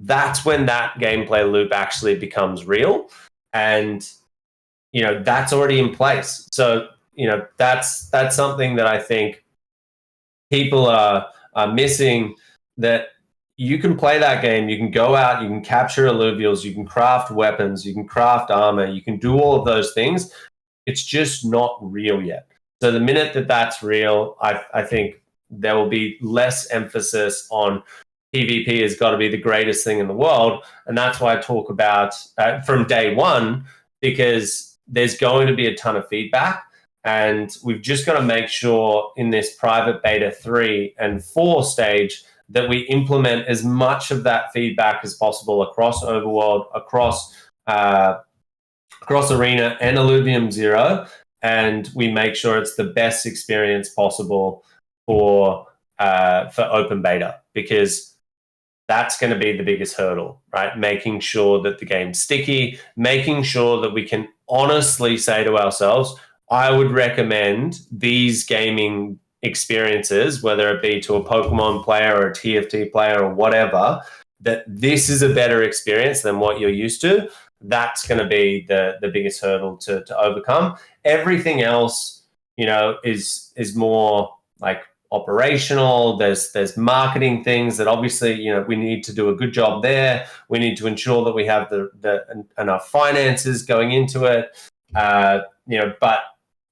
that's when that gameplay loop actually becomes real. and that's already in place. So that's something that I think people are missing, that you can play that game, you can go out, you can capture Illuvials, you can craft weapons, you can craft armor, you can do all of those things. It's just not real yet. So the minute that that's real, I think there will be less emphasis on PvP has got to be the greatest thing in the world. And that's why I talk about from day one, because there's going to be a ton of feedback. And we've just got to make sure in this private beta 3 and 4 stage that we implement as much of that feedback as possible across Overworld, across Arena and Illuvium 0, and we make sure it's the best experience possible for open beta, because that's going to be the biggest hurdle, right? Making sure that the game's sticky, making sure that we can honestly say to ourselves, I would recommend these gaming experiences, whether it be to a Pokemon player or a TFT player or whatever, that this is a better experience than what you're used to. That's going to be the biggest hurdle to overcome. Everything else, is more like operational. There's marketing things that obviously we need to do a good job there. We need to ensure that we have the enough finances going into it. But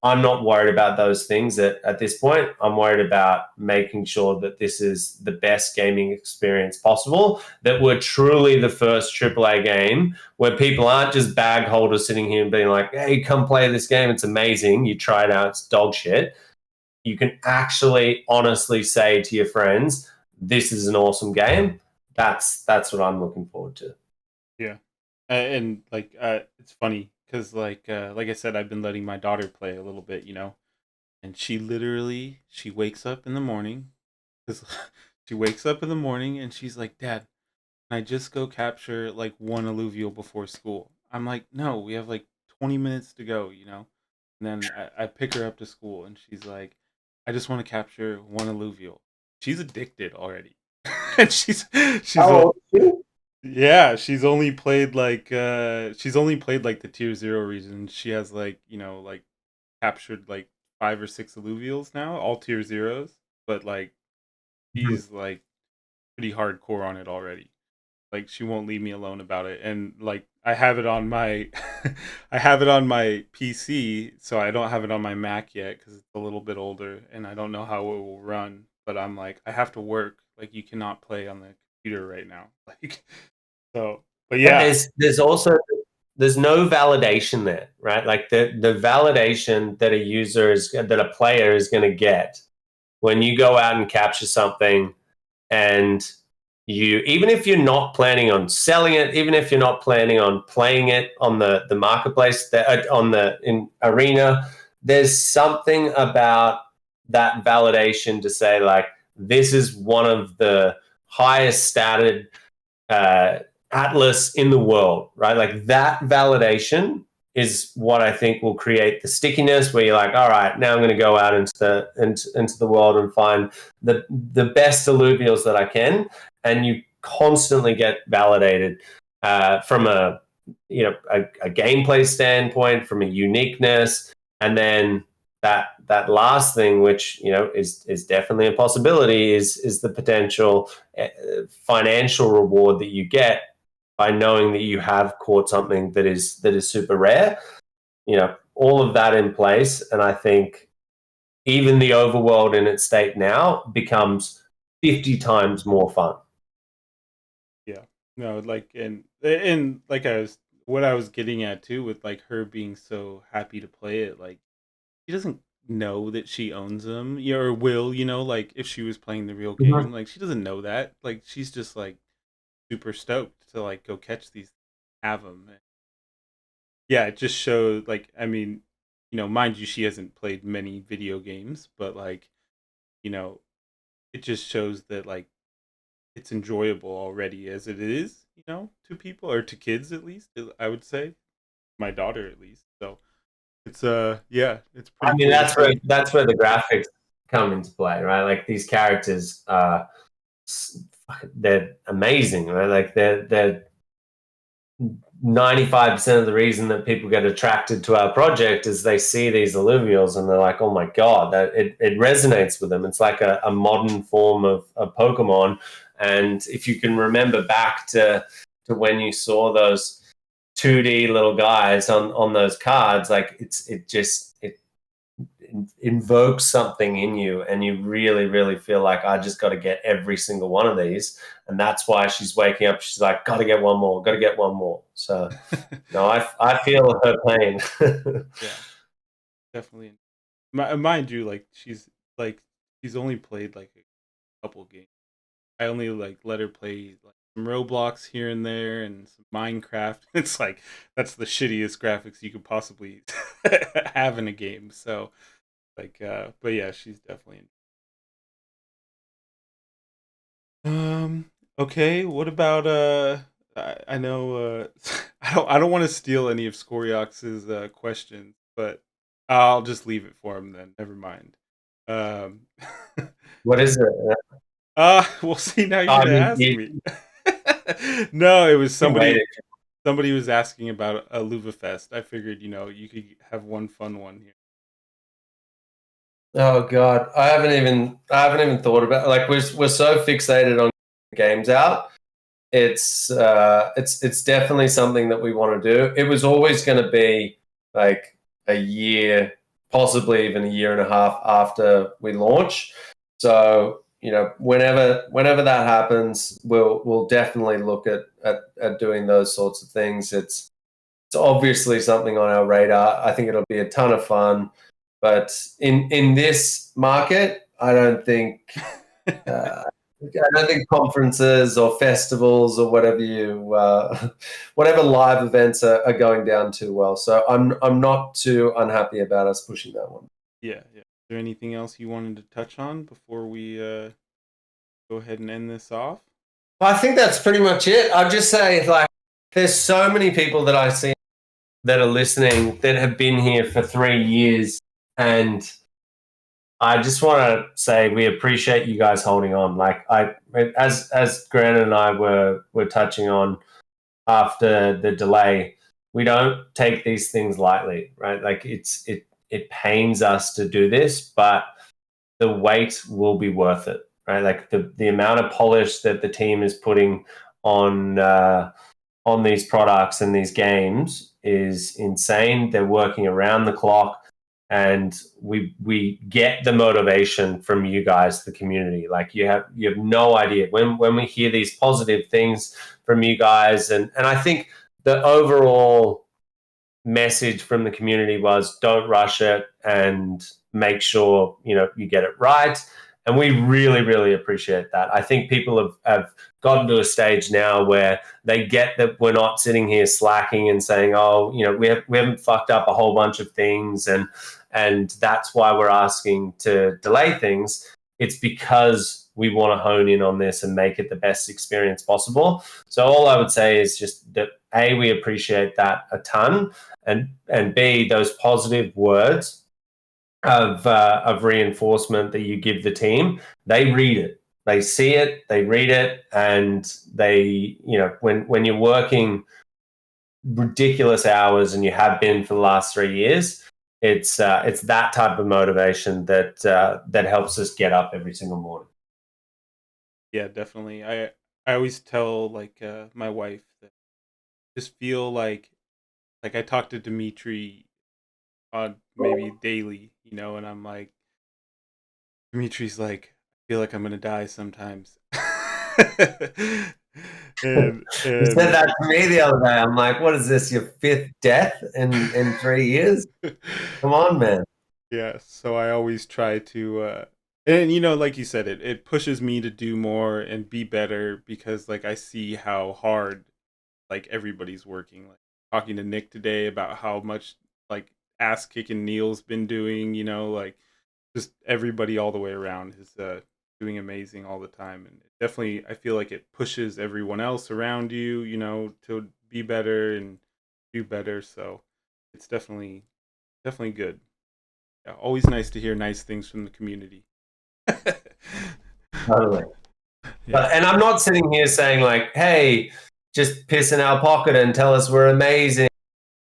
I'm not worried about those things at this point. I'm worried about making sure that this is the best gaming experience possible, that we're truly the first AAA game where people aren't just bag holders sitting here and being like, hey, come play this game. It's amazing. You try it out. It's dog shit. You can actually honestly say to your friends, this is an awesome game. That's what I'm looking forward to.
Yeah. And it's funny because like I said, I've been letting my daughter play a little bit, and she wakes up in the morning, because she wakes up in the morning and she's like, Dad, can I just go capture like one alluvial before school? I'm like, no, we have like 20 minutes to go, and then I pick her up to school and she's like, I just want to capture one alluvial. She's addicted already. And she's yeah, she's only played like the tier 0 region. She has like, like captured like 5 or 6 alluvials now, all tier 0s, but like she's like pretty hardcore on it already. Like she won't leave me alone about it. And like I have it on my I have it on my PC, so I don't have it on my Mac yet cuz it's a little bit older and I don't know how it will run, but I'm like I have to work. Like you cannot play on the computer right now. Like so, but yeah.
There's also there's no validation there, right? Like the validation that a player is going to get when you go out and capture something, and even if you're not planning on selling it, even if you're not planning on playing it on the marketplace, in Arena, there's something about that validation to say like this is one of the highest stated atlas in the world, right? Like that validation is what I think will create the stickiness where you're like, all right, now I'm going to go out into the world and find the best alluvials that I can, and you constantly get validated from a gameplay standpoint, from a uniqueness, and then that last thing, which is definitely a possibility, is the potential financial reward that you get by knowing that you have caught something that is super rare. All of that in place, and I think even the overworld in its state now becomes 50 times more fun.
Yeah. No, like and like what I was getting at too with like her being so happy to play it, like she doesn't know that she owns them, or will, like if she was playing the real game, like she doesn't know that. Like she's just like super stoked to like go catch these, have them. Yeah, it just showed like I mean, mind you, she hasn't played many video games, but like, it just shows that like it's enjoyable already as it is, to people or to kids at least. I would say my daughter at least. So it's yeah, it's pretty.
I mean, that's where the graphics come into play, right? Like these characters, they're amazing, right? Like they're 95% of the reason that people get attracted to our project is they see these Illuvials and they're like, oh my God, that it resonates with them. It's like a modern form of Pokemon. And if you can remember back to when you saw those 2D little guys on those cards, like it invokes something in you, and you really, really feel like, I just got to get every single one of these. And that's why she's waking up. She's like, got to get one more, got to get one more. So no, I feel her pain.
Yeah, definitely. Mind you, like she's only played like a couple games. I only like let her play like some Roblox here and there and some Minecraft. It's like that's the shittiest graphics you could possibly have in a game. So like, but yeah, she's definitely. Okay. What about I know I don't want to steal any of Skoriox's questions, but I'll just leave it for him then. Never mind. Um,
What is it?
well, see, now you're
I
gonna
mean,
ask me. No, it was
you
somebody.
waited.
Somebody was asking about a Luvafest. I figured, you could have one fun one here.
Oh God, I haven't even thought about it. Like we're so fixated on games out. It's definitely something that we want to do. It was always going to be like a year, possibly even a year and a half after we launch. So whenever that happens, we'll definitely look at doing those sorts of things. It's obviously something on our radar. I think it'll be a ton of fun, but in this market, I don't think. I don't think conferences or festivals or whatever live events are going down too well. So I'm not too unhappy about us pushing that one.
Yeah, yeah. Is there anything else you wanted to touch on before we go ahead and end this off?
Well, I think that's pretty much it. I'll just say, like, there's so many people that I see that are listening that have been here for 3 years, and I just want to say we appreciate you guys holding on. Like as Grant and I were touching on after the delay, we don't take these things lightly, right? Like it pains us to do this, but the wait will be worth it, right? Like the amount of polish that the team is putting on these products and these games is insane. They're working around the clock, and we get the motivation from you guys, the community. Like you have no idea when we hear these positive things from you guys, and I think the overall message from the community was, don't rush it and make sure you get it right. And we really, really appreciate that. I think people have gotten to a stage now where they get that we're not sitting here slacking and saying, oh, we haven't fucked up a whole bunch of things, and that's why we're asking to delay things. It's because we want to hone in on this and make it the best experience possible. So all I would say is just that A, we appreciate that a ton, and B, those positive words of reinforcement that you give the team, they read it, they see it, they read it, and they, when you're working ridiculous hours, and you have been for the last 3 years, it's that type of motivation that helps us get up every single morning.
Yeah, definitely. I always tell like my wife that just feel like I talk to Dimitri on maybe daily, and I'm like, Dimitri's like, I feel like I'm gonna die sometimes. and
You said that to me the other day. I'm like, what is this, your fifth death in 3 years? Come on, man.
Yeah, so I always try to and like you said, it pushes me to do more and be better, because like I see how hard like everybody's working. Like talking to Nick today about how much like ass kicking Neil's been doing, like just everybody all the way around is doing amazing all the time. And it definitely, I feel like it pushes everyone else around you, to be better and do better. So it's definitely good. Yeah, always nice to hear nice things from the community.
Totally.
Yeah.
And I'm not sitting here saying like, hey, just piss in our pocket and tell us we're amazing.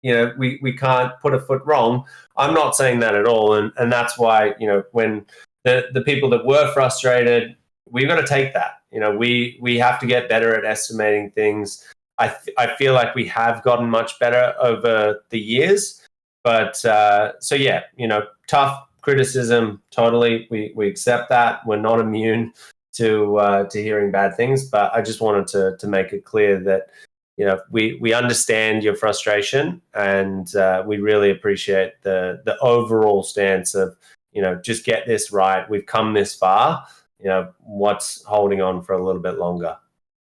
You know, we can't put a foot wrong. I'm not saying that at all. And that's why, you know, when the people that were frustrated, we've got to take that. You know, we have to get better at estimating things. I feel like we have gotten much better over the years. But so, yeah, you know, tough criticism, totally. We accept that. We're not immune to hearing bad things. But I just wanted to make it clear that, you know, we understand your frustration, and we really appreciate the overall stance of, you know, just get this right. We've come this far. You know, what's holding on for a little bit longer?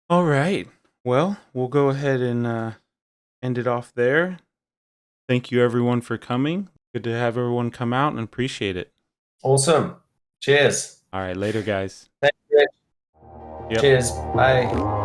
All right. Well, we'll go ahead and end it off there. Thank you, everyone, for coming. Good to have everyone come out and appreciate it.
Awesome. Cheers.
All right. Later, guys.
Thank you.
Yep.
Cheers. Bye.